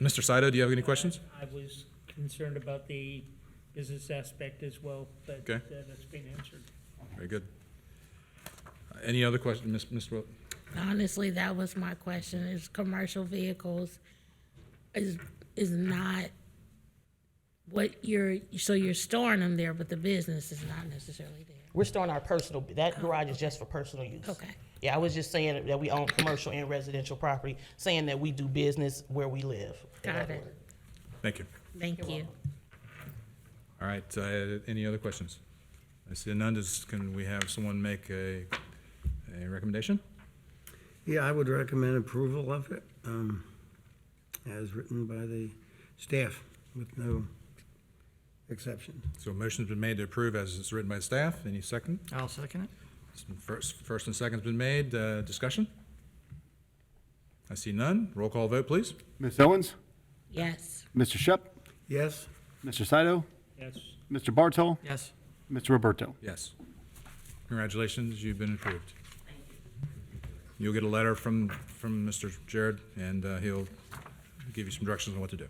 Mr. Saito, do you have any questions? I was concerned about the business aspect as well, but Okay. that's been answered. Very good. Any other questions, Ms. Wil- Honestly, that was my question, is commercial vehicles is not what you're storing them there, but the business is not necessarily there. We're storing our personal, that garage is just for personal use. Okay. Yeah, I was just saying that we own commercial and residential property, saying that we do business where we live. in Got other it. words. Thank you. Thank you. All right, any other questions? I see none. Can we have someone make a recommendation? Yeah, I would recommend approval of it, as written by the staff with no exception. So a motion's been made to approve as it's written by staff. Any second? I'll second it. First and second's been made. Discussion? I see none. Roll call vote, please. Ms. Owens? Yes. Mr. Shep? Yes? Mr. Saito? Yes. Mr. Bartol? Yes. Mr. Roberto? Yes. Congratulations, you've been approved. You'll get a letter from Mr. Jared, and he'll give you some directions on what to do.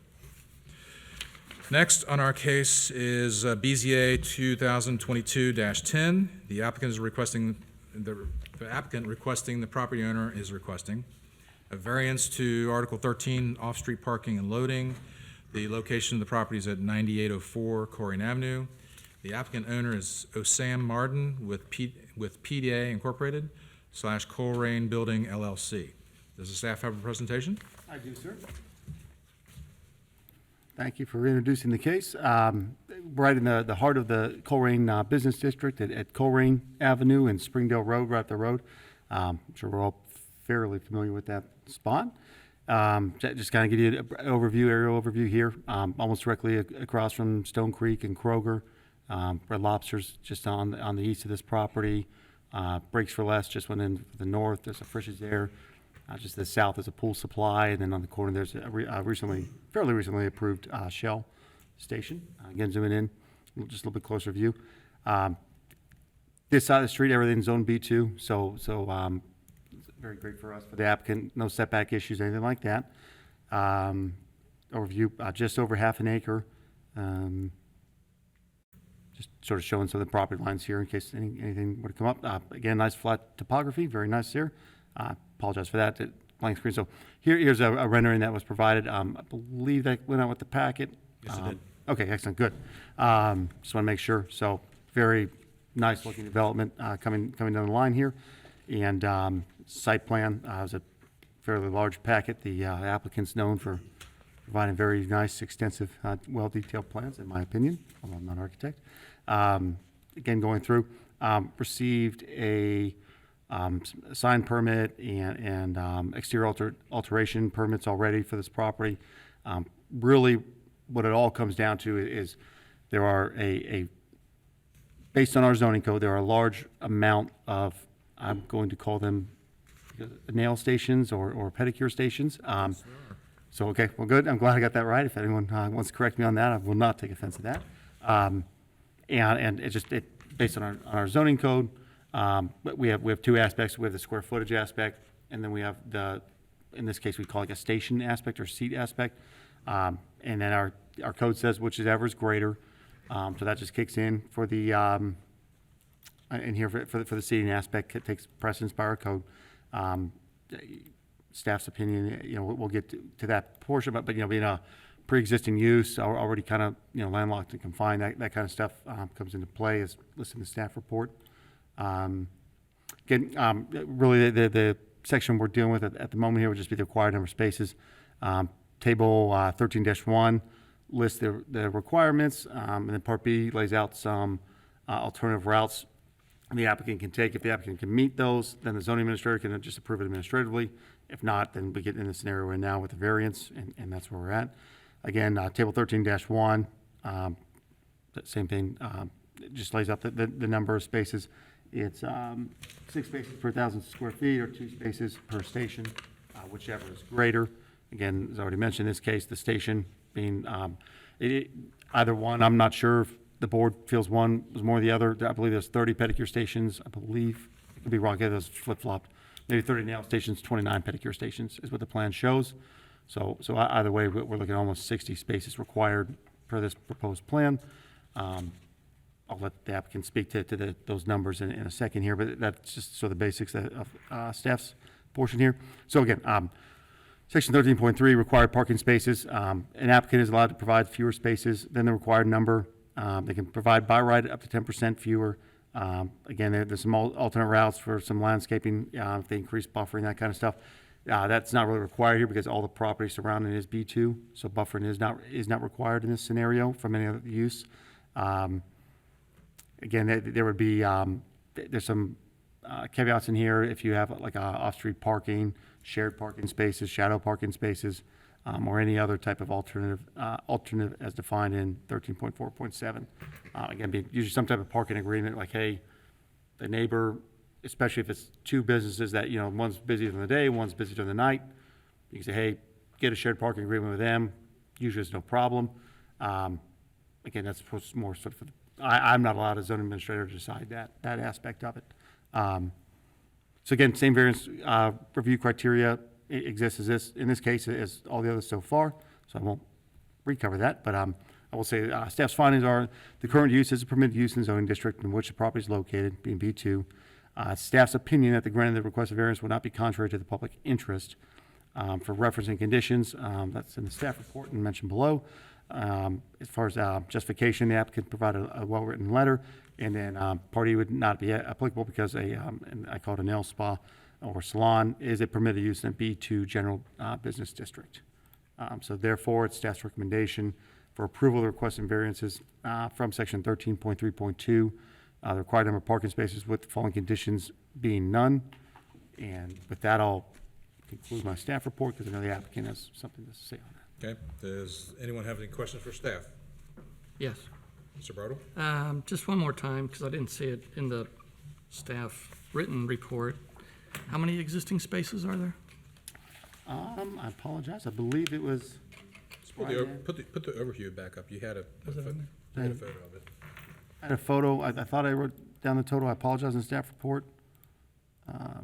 Next on our case is BZA 2022-10. The applicant is requesting, the applicant requesting, the property owner is requesting a variance to Article 13, off-street parking and loading. The location of the property is at 9804 Colerain Avenue. The applicant owner is Osam Mardin with P.D.A. Incorporated / Colerain Building L.L.C. Does the staff have a presentation? I do, sir. Thank you for introducing the case. Right in the heart of the Colerain Business District at Colerain Avenue and Springdale Road, right up the road. I'm sure we're all fairly familiar with that spot. Just kind of give you an aerial overview here. Almost directly across from Stone Creek and Kroger. Red Lobster's just on the east of this property. Breaks for Less just went in the north. There's a Frisch's there. Just to the south is a Pool Supply, and then on the corner there's a fairly recently approved Shell station. Again, zooming in, just a little bit closer view. This side of the street, everything's zone B2, so very great for us, for the applicant. No setback issues, anything like that. Overview, just over half an acre. Just sort of showing some of the property lines here in case anything were to come up. Again, nice flat topography, very nice here. Apologize for that, blank screen. So here's a rendering that was provided. I believe that went out with the packet. Yes, it did. Okay, excellent, good. Just want to make sure. So very nice looking development coming down the line here. And site plan was a fairly large packet. The applicant's known for providing very nice, extensive, well-detailed plans, in my opinion, although I'm not an architect. Again, going through, received a sign permit and exterior alteration permits already for this property. Really, what it all comes down to is there are based on our zoning code, there are a large amount of, I'm going to call them nail stations or pedicure stations. So, okay, well, good. I'm glad I got that right. If anyone wants to correct me on that, I will not take offense to that. And it's just based on our zoning code. But we have two aspects. We have the square footage aspect, and then we have in this case, we call it a station aspect or seat aspect. And then our code says whichever is greater. So that just kicks in for the, and here for the seating aspect, it takes precedence by our code. Staff's opinion, we'll get to that portion, but being a pre-existing use, already kind of, landlocked and confined, that kind of stuff comes into play as listed in the staff report. Again, really the section we're dealing with at the moment here would just be the required number of spaces. Table 13-1 lists the requirements, and then Part B lays out some alternative routes the applicant can take. If the applicant can meet those, then the zoning administrator can just approve it administratively. If not, then we get in the scenario we're in now with the variance, and that's where we're at. Again, Table 13-1, same thing, it just lays out the number of spaces. It's 6 spaces per 1,000 square feet or 2 spaces per station, whichever is greater. Again, as I already mentioned, in this case, the station being either one. I'm not sure if the board feels one was more than the other. I believe there's 30 pedicure stations. I believe, I could be wrong, yeah, those flip-flopped. Maybe 30 nail stations, 29 pedicure stations is what the plan shows. So either way, we're looking at almost 60 spaces required per this proposed plan. I'll let the applicant speak to those numbers in a second here, but that's just sort of the basics of staff's portion here. So again, Section 13.3, required parking spaces. An applicant is allowed to provide fewer spaces than the required number. They can provide by right up to 10% fewer. Again, there's some alternate routes for some landscaping, if they increase buffering, that kind of stuff. That's not really required here because all the property surrounding it is B2, so buffering is not required in this scenario from any other use. Again, there would be, there's some caveats in here if you have like off-street parking, shared parking spaces, shadow parking spaces, or any other type of alternative as defined in 13.4.7. Again, usually some type of parking agreement like, hey, the neighbor, especially if it's two businesses that, one's busy during the day, one's busy during the night, You can say, hey, get a shared parking agreement with them. Usually it's no problem. Again, that's more sort of, I'm not allowed as zoning administrator to decide that aspect of it. So again, same variance review criteria exists in this case as all the others so far, so I won't recover that, but I will say staff's findings are the current use is a permitted use in the zoning district in which the property is located, being B2. Staff's opinion that the grant of the requested variance will not be contrary to the public interest. For referencing conditions, that's in the staff report and mentioned below. As far as justification, the applicant provided a well-written letter, and then party would not be applicable because and I call it a nail spa or salon is a permitted use in a B2 general business district. So therefore, it's staff's recommendation for approval of the requested variances from section 13.3.2, the required number of parking spaces with the following conditions being none. And with that, I'll conclude my staff report because I know the applicant has something to say on that. Okay, does anyone have any questions for staff? Yes. Mr. Bartle? Just one more time, because I didn't see it in the staff written report. How many existing spaces are there? I apologize. I believe it was. Put the overview back up. You had a photo of it. I had a photo. I thought I wrote down the total. I apologize in the staff report. Part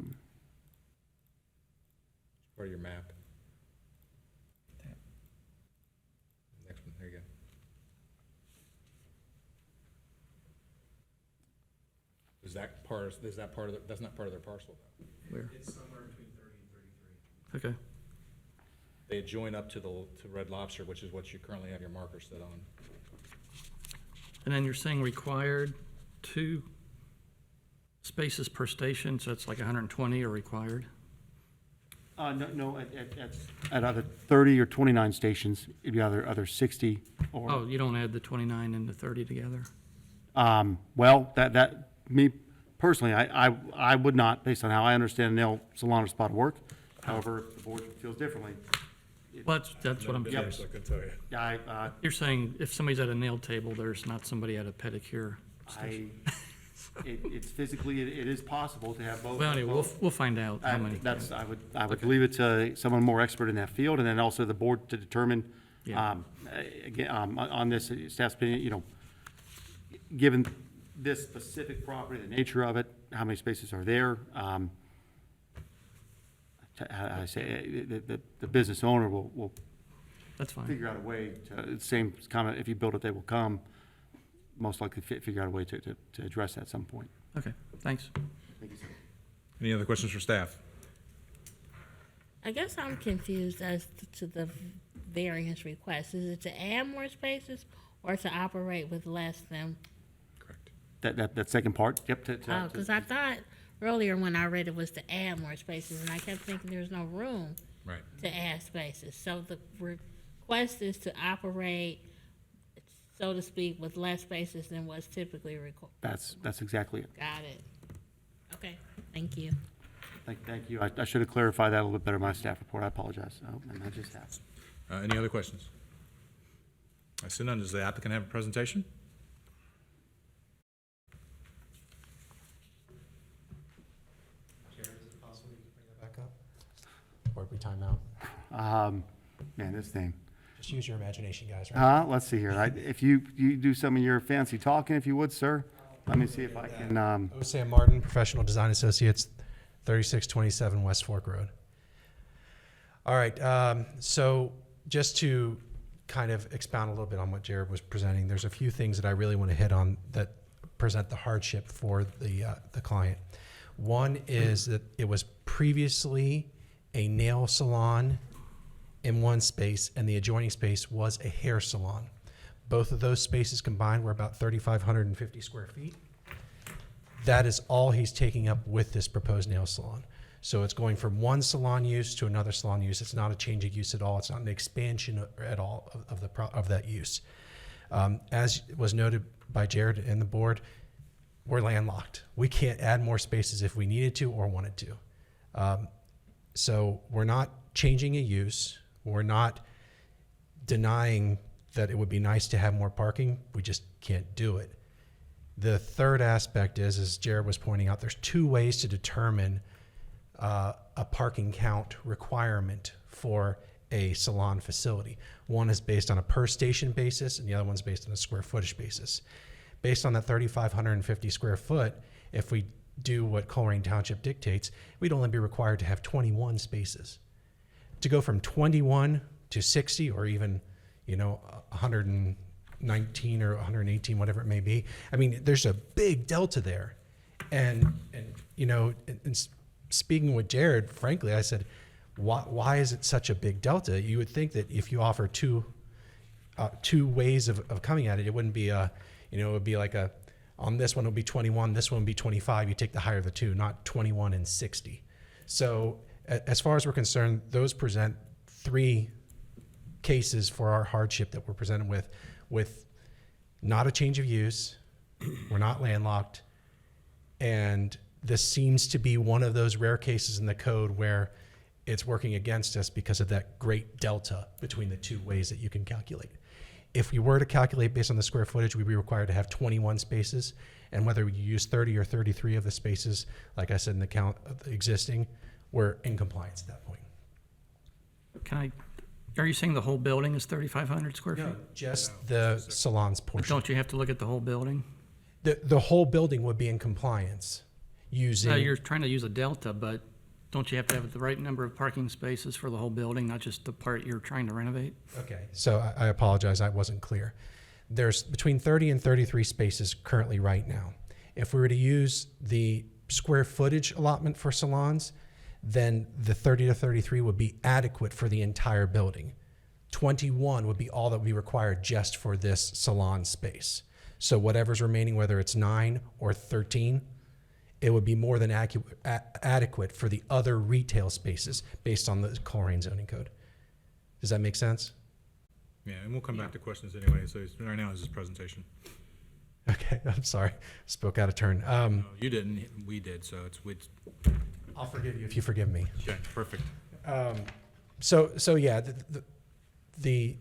of your map. Next one, there you go. That's not part of their parcel though. Where? It's somewhere between 30 and 33. Okay. They join up to Red Lobster, which is what you currently have your marker set on. And then you're saying required 2 spaces per station, so it's like 120 are required? No, at either 30 or 29 stations, it'd be either 60 or. Oh, you don't add the 29 and the 30 together? Well, me personally, I would not, based on how I understand nail salon or spa to work. However, if the board feels differently. Well, that's what I'm curious. I can tell you. Yeah, You're saying if somebody's at a nail table, there's not somebody at a pedicure station? it's physically, it is possible to have both. Well, anyway, we'll find out how many. I would leave it to someone more expert in that field, and then also the board to determine, Yeah. again, on this staff's opinion, given this specific property, the nature of it, how many spaces are there, I say, the business owner will That's fine. figure out a way to, same comment, if you build it, they will come, most likely figure out a way to address that at some point. Okay, thanks. Thank you, sir. Any other questions for staff? I guess I'm confused as to the variance request. Is it to add more spaces or to operate with less than? Correct. That second part, yep. Oh, because I thought earlier when I read it was to add more spaces, and I kept thinking there's no room Right. to add spaces. So the request is to operate, so to speak, with less spaces than what's typically required. That's exactly it. Got it. Okay, thank you. Thank you. I should have clarified that a little bit better in my staff report. I apologize. And I just have. Any other questions? I see none. Does the applicant have a presentation? Jared, is it possible you can bring that back up? Or we time out? Man, this thing. Just use your imagination, guys, right? Let's see here. If you do some of your fancy talking, if you would, sir. Let me see if I can. OSAM Mardin, Professional Design Associates, 3627 West Fork Road. All right, so just to kind of expound a little bit on what Jared was presenting, there's a few things that I really want to hit on that present the hardship for the client. One is that it was previously a nail salon in one space, and the adjoining space was a hair salon. Both of those spaces combined were about 3,550 square feet. That is all he's taking up with this proposed nail salon. So it's going from one salon use to another salon use. It's not a change of use at all. It's not an expansion at all of that use. As was noted by Jared and the board, we're landlocked. We can't add more spaces if we needed to or wanted to. So we're not changing a use. We're not denying that it would be nice to have more parking. We just can't do it. The third aspect is, as Jared was pointing out, there's two ways to determine a parking count requirement for a salon facility. One is based on a per station basis, and the other one's based on a square footage basis. Based on that 3,550 square foot, if we do what Colerain Township dictates, we'd only be required to have 21 spaces. To go from 21 to 60, or even, 119 or 118, whatever it may be, I mean, there's a big delta there. And speaking with Jared, frankly, I said, why is it such a big delta? You would think that if you offer two ways of coming at it, it wouldn't be it would be like on this one it would be 21, this one would be 25. You take the higher of the two, not 21 and 60. So as far as we're concerned, those present 3 cases for our hardship that we're presented with not a change of use, we're not landlocked, and this seems to be one of those rare cases in the code where it's working against us because of that great delta between the 2 ways that you can calculate. If we were to calculate based on the square footage, we'd be required to have 21 spaces, and whether you use 30 or 33 of the spaces, like I said in the count of the existing, we're in compliance at that point. Are you saying the whole building is 3,500 square feet? No, just the salons But portion. don't you have to look at the whole building? The whole building would be in compliance using. No, you're trying to use a delta, but don't you have to have the right number of parking spaces for the whole building, not just the part you're trying to renovate? Okay, so I apologize, I wasn't clear. There's between 30 and 33 spaces currently right now. If we were to use the square footage allotment for salons, then the 30 to 33 would be adequate for the entire building. 21 would be all that would be required just for this salon space. So whatever's remaining, whether it's 9 or 13, it would be more than adequate for the other retail spaces based on the Colerain zoning code. Does that make sense? Yeah, and we'll come back to questions anyway, so right now is his presentation. Okay, I'm sorry, spoke out of turn. No, you didn't, we did, so I'll forgive you if you forgive me. okay, perfect. So yeah, the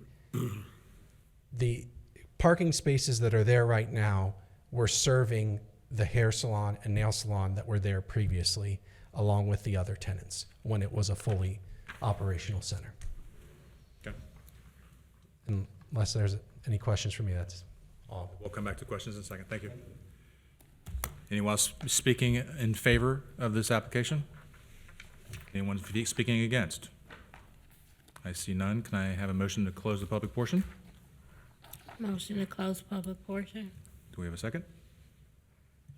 parking spaces that are there right now were serving the hair salon and nail salon that were there previously, along with the other tenants when it was a fully operational center. Okay. Unless there's any questions for me, that's all. We'll come back to questions in a second. Thank you. Anyone else speaking in favor of this application? Anyone speaking against? I see none. Can I have a motion to close the public portion? Motion to close public portion. Do we have a second?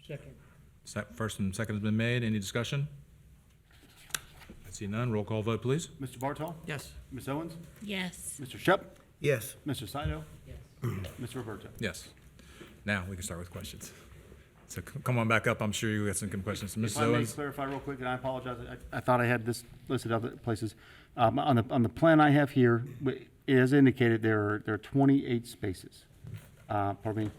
Second. First and second has been made. Any discussion? I see none. Roll call vote, please. Mr. Bartol? Yes. Ms. Owens? Yes. Mr. Shep? Yes. Mr. Saito? Yes. Mr. Roberto? Yes. Now we can start with questions. So come on back up. I'm sure you got some good questions. If Mrs. I may Owens? clarify real quick, and I apologize, I thought I had this listed other places. On the plan I have here, it is indicated there are 28 spaces. 30.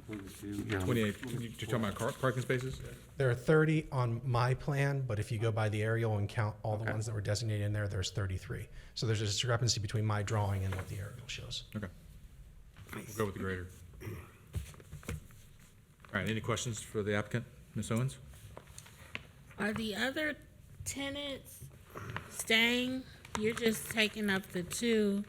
including the two here. 28, you're talking about parking spaces? There are 30 on my plan, but if you go by the aerial and count all the Okay. ones that were designated in there, there's 33. So there's a discrepancy between my drawing and what the aerial shows. Okay. We'll go with the grader. All right, any questions for the applicant, Ms. Owens? Are the other tenants staying? You're just taking up the two.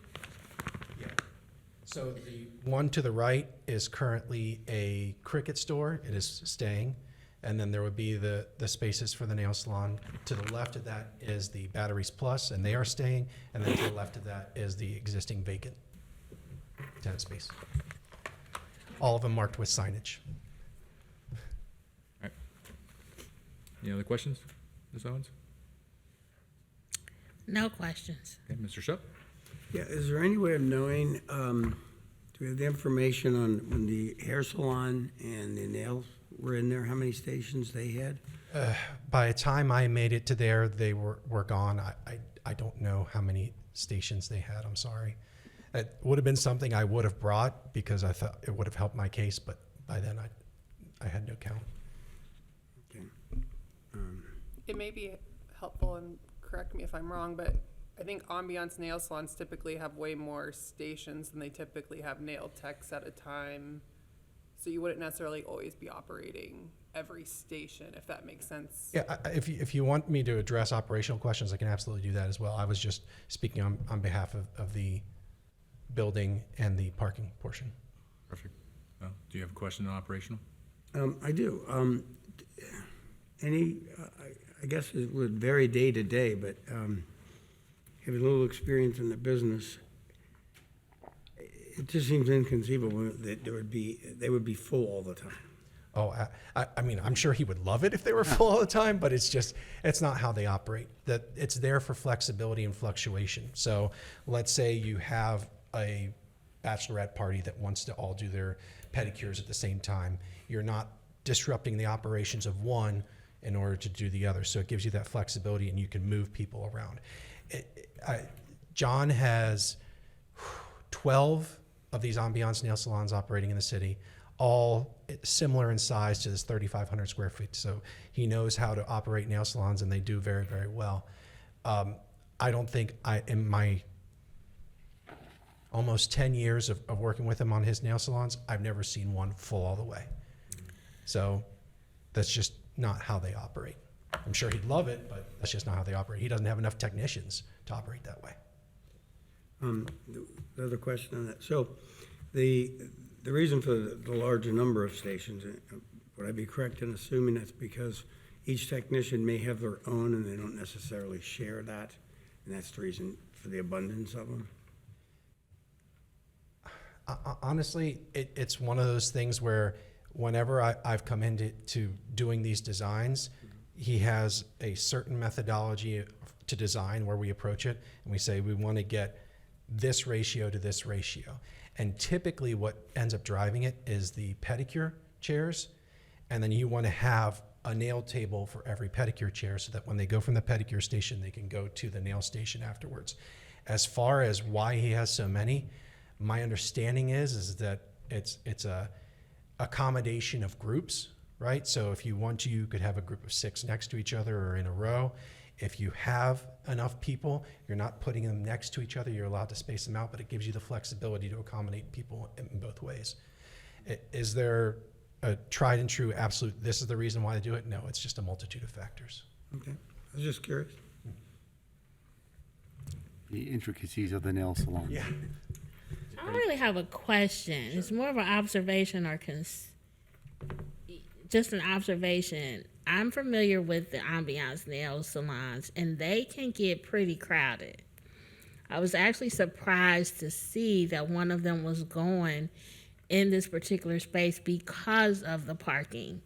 So the one to the right is currently a Cricket store. It is staying. And then there would be the spaces for the nail salon. To the left of that is the Batteries Plus, and they are staying. And then to the left of that is the existing vacant tenant space. All of them marked with signage. All right. Any other questions, Ms. Owens? No questions. Okay, Mr. Shupp? Yeah, is there any way of knowing, do we have the information on when the hair salon and the nails were in there, how many stations they had? By the time I made it to there, they were gone. I don't know how many stations they had. I'm sorry. It would have been something I would have brought because I thought it would have helped my case, but by then I had no count. Okay. It may be helpful, and correct me if I'm wrong, but I think ambiance nail salons typically have way more stations than they typically have nail techs at a time. So you wouldn't necessarily always be operating every station, if that makes sense. Yeah, if you want me to address operational questions, I can absolutely do that as well. I was just speaking on behalf of the building and the parking portion. Perfect. Well, do you have a question on operational? I do. I guess it would vary day to day, but having a little experience in the business, it just seems inconceivable that they would be full all the time. Oh, I mean, I'm sure he would love it if they were full all the time, but it's not how they operate. That it's there for flexibility and fluctuation. So let's say you have a bachelorette party that wants to all do their pedicures at the same time. You're not disrupting the operations of one in order to do the other. So it gives you that flexibility and you can move people around. John has 12 of these ambiance nail salons operating in the city, all similar in size to this 3,500 square feet. So he knows how to operate nail salons and they do very, very well. I don't think in my almost 10 years of working with him on his nail salons, I've never seen one full all the way. So that's just not how they operate. I'm sure he'd love it, but that's just not how they operate. He doesn't have enough technicians to operate that way. The other question on that. So the reason for the larger number of stations, would I be correct in assuming that's because each technician may have their own and they don't necessarily share that, and that's the reason for the abundance of them? Honestly, it's one of those things where whenever I've come into doing these designs, he has a certain methodology to design where we approach it, and we say we want to get this ratio to this ratio. And typically what ends up driving it is the pedicure chairs, and then you want to have a nail table for every pedicure chair so that when they go from the pedicure station, they can go to the nail station afterwards. As far as why he has so many, my understanding is that it's a accommodation of groups, right? So if you want to, you could have a group of 6 next to each other or in a row. If you have enough people, you're not putting them next to each other, you're allowed to space them out, but it gives you the flexibility to accommodate people in both ways. Is there a tried and true absolute, this is the reason why they do it? No, it's just a multitude of factors. Okay, I was just curious. The intricacies of the nail salon. Yeah. I don't really have a question. It's more of an observation or just an observation. I'm familiar with the ambiance nail salons, and they can get pretty crowded. I was actually surprised to see that one of them was going in this particular space because of the parking.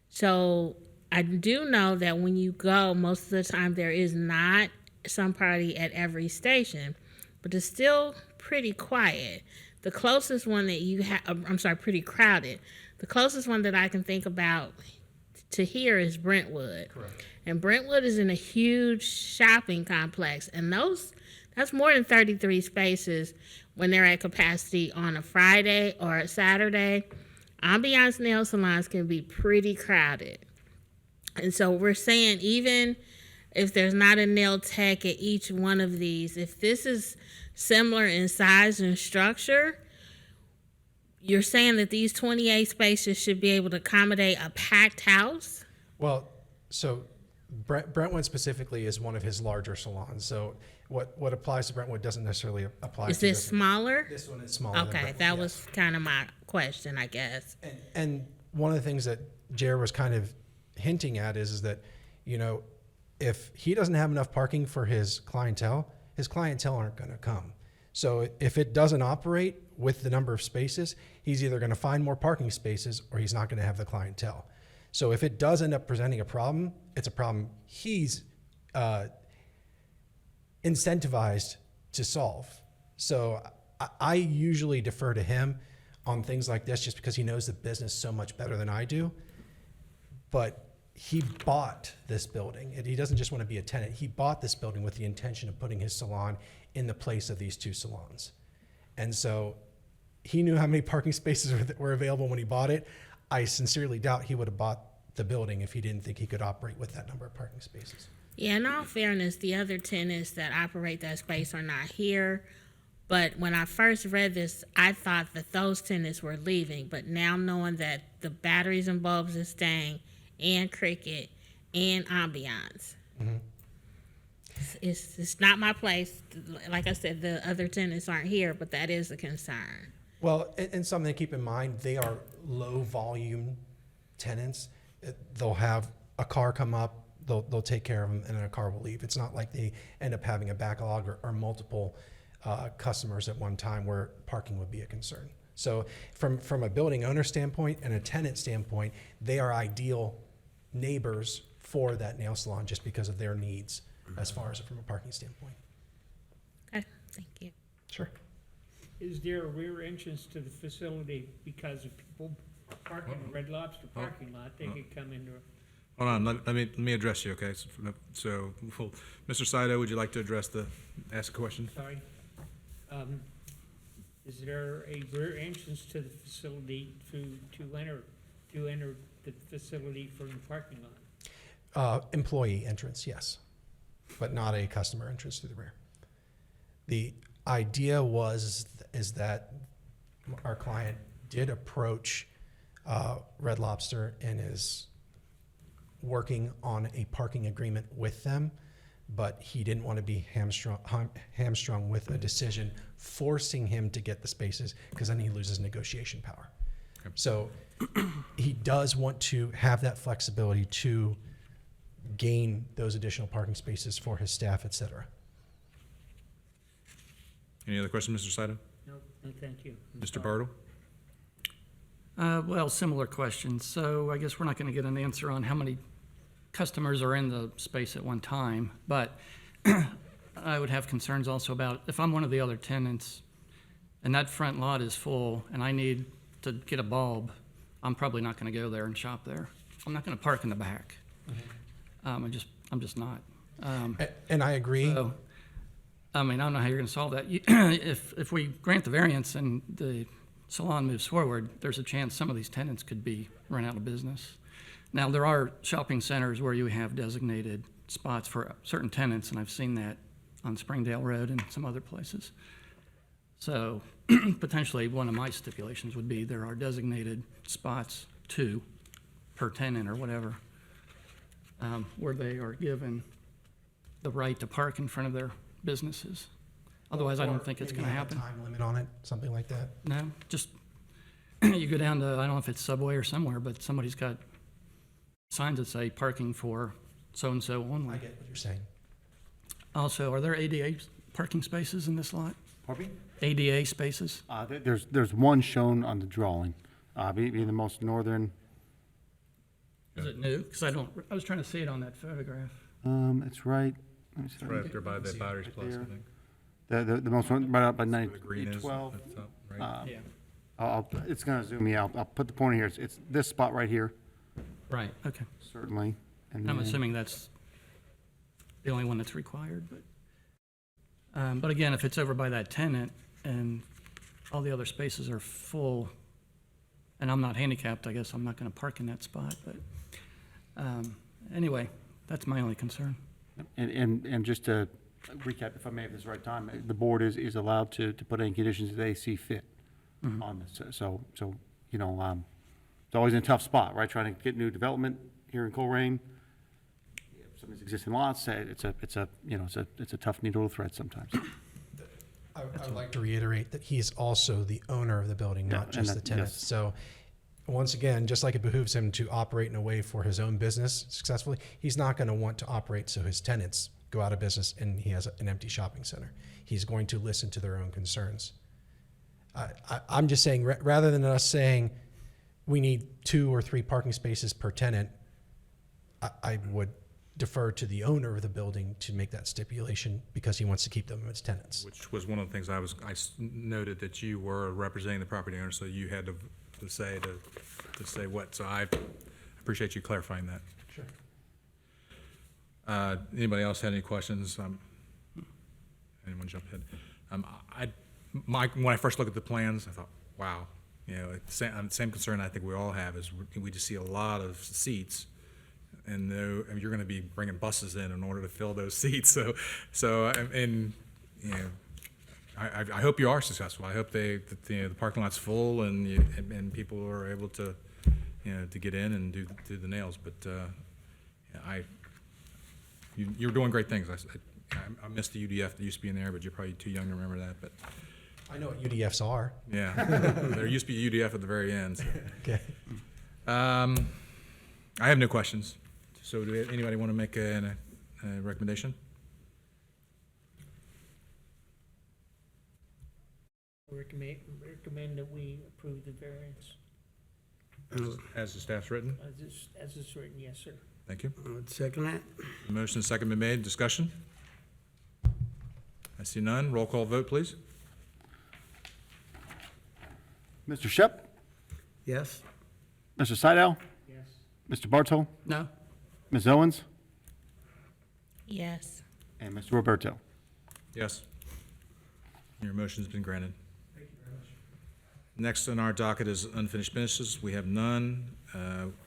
So I do know that when you go, most of the time there is not some party at every station, but it's still pretty quiet. The closest one that you have, pretty crowded. The closest one that I can think about to here is Brentwood. Correct. And Brentwood is in a huge shopping complex, and that's more than 33 spaces when they're at capacity on a Friday or a Saturday. Ambiance nail salons can be pretty crowded. And so we're saying even if there's not a nail tech at each one of these, if this is similar in size and structure, you're saying that these 28 spaces should be able to accommodate a packed house? Well, so Brentwood specifically is one of his larger salons. So what applies to Brentwood doesn't necessarily apply to Is this smaller? This one is smaller. than Okay, Brentwood, that yes. was kind of my question, I guess. And one of the things that Jared was kind of hinting at is that, if he doesn't have enough parking for his clientele aren't going to come. So if it doesn't operate with the number of spaces, he's either going to find more parking spaces or he's not going to have the clientele. So if it does end up presenting a problem, it's a problem he's incentivized to solve. So I usually defer to him on things like this just because he knows the business so much better than I do. But he bought this building, and he doesn't just want to be a tenant. He bought this building with the intention of putting his salon in the place of these 2 salons. And so he knew how many parking spaces were available when he bought it. I sincerely doubt he would have bought the building if he didn't think he could operate with that number of parking spaces. Yeah, in all fairness, the other tenants that operate that space are not here, But when I first read this, I thought that those tenants were leaving. But now knowing that the batteries and bulbs is staying, and Cricket, and Ambiance, it's not my place. Like I said, the other tenants aren't here, but that is a concern. Well, and something to keep in mind, they are low volume tenants. They'll have a car come up, they'll take care of them, and then a car will leave. It's not like they end up having a backlog or multiple customers at one time where parking would be a concern. So from a building owner standpoint and a tenant standpoint, they are ideal neighbors for that nail salon just because of their needs as far as from a parking standpoint. Okay, thank you. Sure. Is there a rear entrance to the facility because of people parking in the Red Lobster parking lot? They could come into. Hold on, let me address you, okay? So, Mr. Saito, would you like to ask a question? Sorry. Is there a rear entrance to the facility to enter the facility from the parking lot? Employee entrance, yes, but not a customer entrance through the rear. The idea is that our client did approach Red Lobster and is working on a parking agreement with them, but he didn't want to be hamstrung with a decision forcing him to get the spaces, because then he loses negotiation power. Okay. So he does want to have that flexibility to gain those additional parking spaces for his staff, et cetera. Any other questions, Mr. Saito? No, thank you. Mr. Bartle? Well, similar question. So I guess we're not going to get an answer on how many customers are in the space at one time, but I would have concerns also about if I'm one of the other tenants and that front lot is full and I need to get a bulb, I'm probably not going to go there and shop there. I'm not going to park in the back. I'm just not. And I agree. So, I mean, I don't know how you're going to solve that. If we grant the variance and the salon moves forward, there's a chance some of these tenants could be run out of business. Now, there are shopping centers where you have designated spots for certain tenants, and I've seen that on Springdale Rd and some other places. So potentially one of my stipulations would be there are designated spots, 2 per tenant or whatever, where they are given the right to park in front of their businesses. Otherwise, I don't think it's going to happen. Time limit on it, something like that. No, just you go down to, I don't know if it's Subway or somewhere, but somebody's got signs that say parking for so-and-so only. I get what you're saying. Also, are there ADA parking spaces in this lot? Pardon me? ADA spaces? There's one shown on the drawing, being the most northern. Is it new? Because I was trying to see it on that photograph. It's right. Let me see. It's right up there by the Batteries Plus, I there. think. The most one, right up by Where the green is, 12. that's up, right? Yeah. It's gonna zoom me out. I'll put the pointer here. It's this spot right here, Right, okay. certainly. And I'm then- assuming that's the only one that's required, but again, if it's over by that tenant and all the other spaces are full, and I'm not handicapped, I guess I'm not gonna park in that spot, but, anyway, that's my only concern. And just to recap, if I may, at this right time, the board is allowed to put any conditions that they see fit on this. So, you know, it's always in a tough spot, right? Trying to get new development here in Colerain. Some of these existing lots, it's a tough needle to thread sometimes. I would like to reiterate that he is also the owner of the building, Yeah, not and just the that- tenant. yes. So once again, just like it behooves him to operate in a way for his own business successfully, he's not going to want to operate so his tenants go out of business and he has an empty shopping center. He's going to listen to their own concerns. I'm just saying, rather than us saying we need 2 or 3 parking spaces per tenant, I would defer to the owner of the building to make that stipulation because he wants to keep them as tenants. Which was one of the things I noted that you were representing the property owner, so you had to say what. So I appreciate you clarifying that. Sure. Anybody else had any questions? Anyone jump ahead? When I first looked at the plans, I thought, wow, you know, same concern I think we all have is we just see a lot of seats, and you're going to be bringing buses in order to fill those seats. So you know, I hope you are successful. I hope that the parking lot's full and and people are able to, to get in and do the nails. But yeah, you're doing great things. I missed the UDF that used to be in there, but you're probably too young to remember that. But I know what UDFs are. yeah, there used to be UDF at the very end. So. Okay. I have no questions. So do anybody want to make a recommendation? Recommend that we approve the variance As the staff's written? as it's written, yes, sir. Thank you. I would second that. Motion and second been made. Discussion? I see none. Roll call vote, please. Mr. Shep? Yes? Mr. Seidel? Yes. Mr. Bartow? No? Ms. Owens? Yes. And Mr. Roberto? Yes. Your motion's been granted. Thank you very much. Next on our docket is unfinished business. We have none.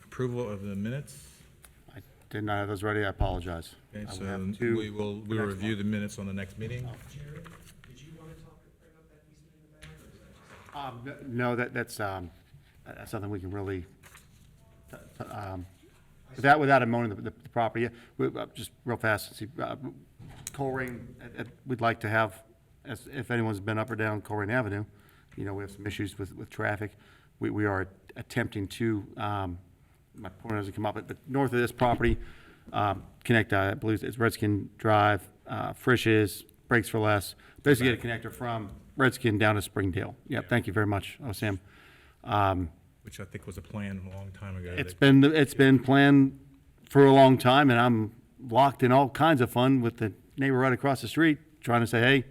Approval of the minutes. I did not have those ready. I apologize. Okay, I will so have two we will next review month. the minutes on the next meeting. Jared, did you want to bring up that easement in the back, or is that just? No, that's something we can really, without owning the property, just real fast, see, Colerain, we'd like to have, if anyone's been up or down Colerain Avenue, we have some issues with traffic. We are attempting to, my point doesn't come up, but north of this property, connect, I believe it's Redskin Drive, Frisch's, Breaks for Less, basically get a connector from Redskin down to Springdale. Yep, thank you very much, Sam. Which I think was a plan a long time ago. It's been planned for a long time, and I'm locked in all kinds of fun with the neighbor right across the street, trying to say, hey,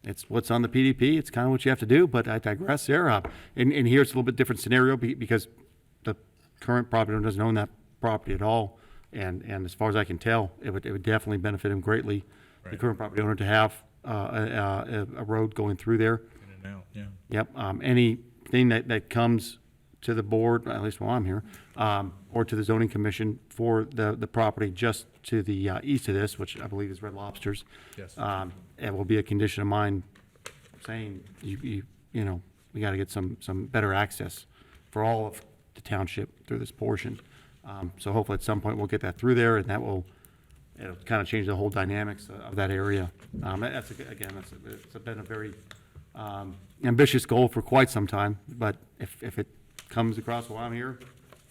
it's what's on the PDP. It's kind of what you have to do, but I digress there. And here's a little bit different scenario because the current property owner doesn't own that property at all. And as far as I can tell, it would definitely benefit him greatly, the Right. current property owner, to have a road going through there. In and out, yeah. Yep, anything that comes to the board, at least while I'm here, or to the zoning commission for the property just to the east of this, which I believe is Red Lobster's. Yes. It will be a condition of mine saying, we got to get some better access for all of the township through this portion. So hopefully at some point we'll get that through there, and it'll kind of change the whole dynamics of that area. It's been a very ambitious goal for quite some time, but if it comes across while I'm here,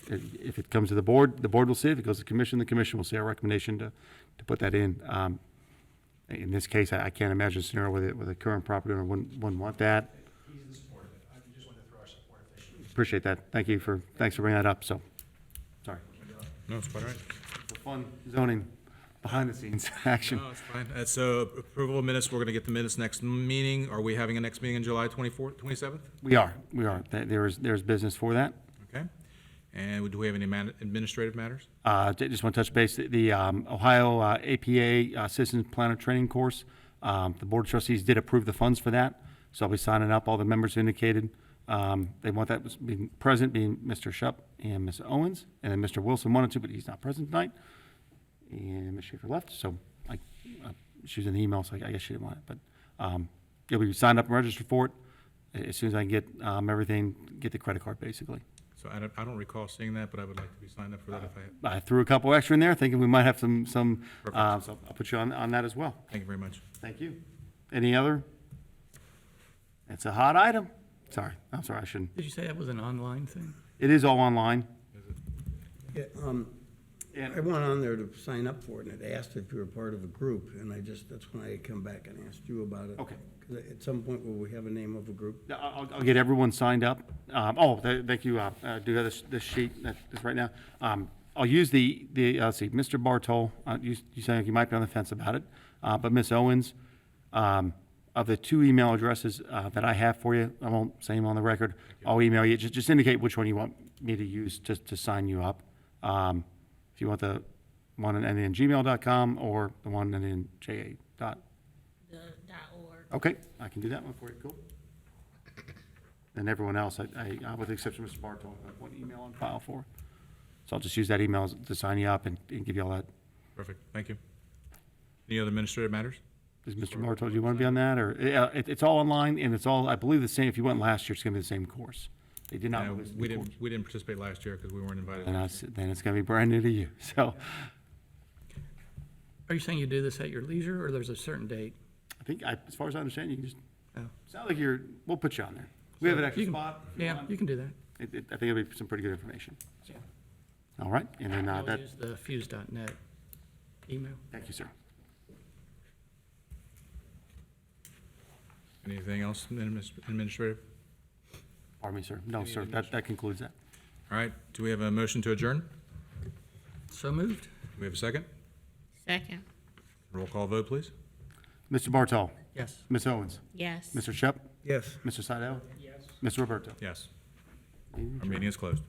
if it comes to the board will see it. If it goes to the commission will see our recommendation to put that in. In this case, I can't imagine a scenario where the current property owner wouldn't want that. He's in support of it. I just wanted to throw our support officially. Appreciate that. Thanks for bringing that up, so, sorry. No, it's quite all right. For fun zoning, behind the scenes action. No, it's fine. So approval of minutes, we're going to get the minutes next meeting. Are we having a next meeting on July 24th, 27th? We are. There's business for that. Okay. And do we have any administrative matters? Just want to touch base, the Ohio APA Citizens Planner Training Course, the Board of Trustees did approve the funds for that, so I'll be signing up. All the members indicated they want that being present, being Mr. Shupp and Ms. Owens, and then Mr. Wilson wanted to, but he's not present tonight, and Ms. Schaefer left, so she was in the email, so I guess she didn't want it, but you'll be signed up and registered for it as soon as I can get everything, get the credit card, basically. So I don't recall seeing that, but I would like to be signed up for that if I. I threw a couple extra in there, thinking we might have some so I'll put you on that as well. Thank you very much. Thank you. Any other? It's a hot item. Sorry, I'm sorry, I shouldn't. Did you say that was an online thing? It is all online. Yeah, I went on there to sign up for it, and it asked if you were part of a group, and that's when I come back and asked you about it. Okay. 'Cause at some point, will we have a name of a group? I'll get everyone signed up. Thank you. I do have this sheet that is right now. I'll use let's see, Mr. Bartol, you saying you might be on the fence about it, but Ms. Owens, of the two email addresses that I have for you, I won't say them on the record, I'll email you. Just indicate which one you want me to use to sign you up. If you want the one ending in gmail.com or the one ending in ja. .org. Okay, I can do that one for you, cool. And everyone else, I with the exception of Mr. Bartol, I have one email on file for. So I'll just use that email to sign you up and give you all that. Perfect. Thank you. Any other administrative matters? Does Mr. Martel, do you want to be on that, or, it's all online, and it's all, I believe, the same, if you went last year, it's gonna be the same course. They did not release the We course. didn't participate last year because we weren't invited. And last year. then it's gonna be brand new to you, so, Are you saying you do this at your leisure, or there's a certain date? I think, as far as I understand, you can just, Oh. sound like we'll put you on there. We have an extra You can- spot. if you Yeah, want. you can do that. I think it'll be some pretty good information. So. All right, and then, I'll that, use the fuse.net email. thank you, sir. Anything else, Administrator? Pardon me, sir. No, sir, that concludes that. All right, do we have a motion to adjourn? So moved? Do we have a second? Second. Roll call vote, please. Mr. Bartol, Yes. Ms. Owens, Yes. Mr. Shep, Yes. Mr. Seidel, Yes. Mr. Roberto. Yes. Our meeting is closed.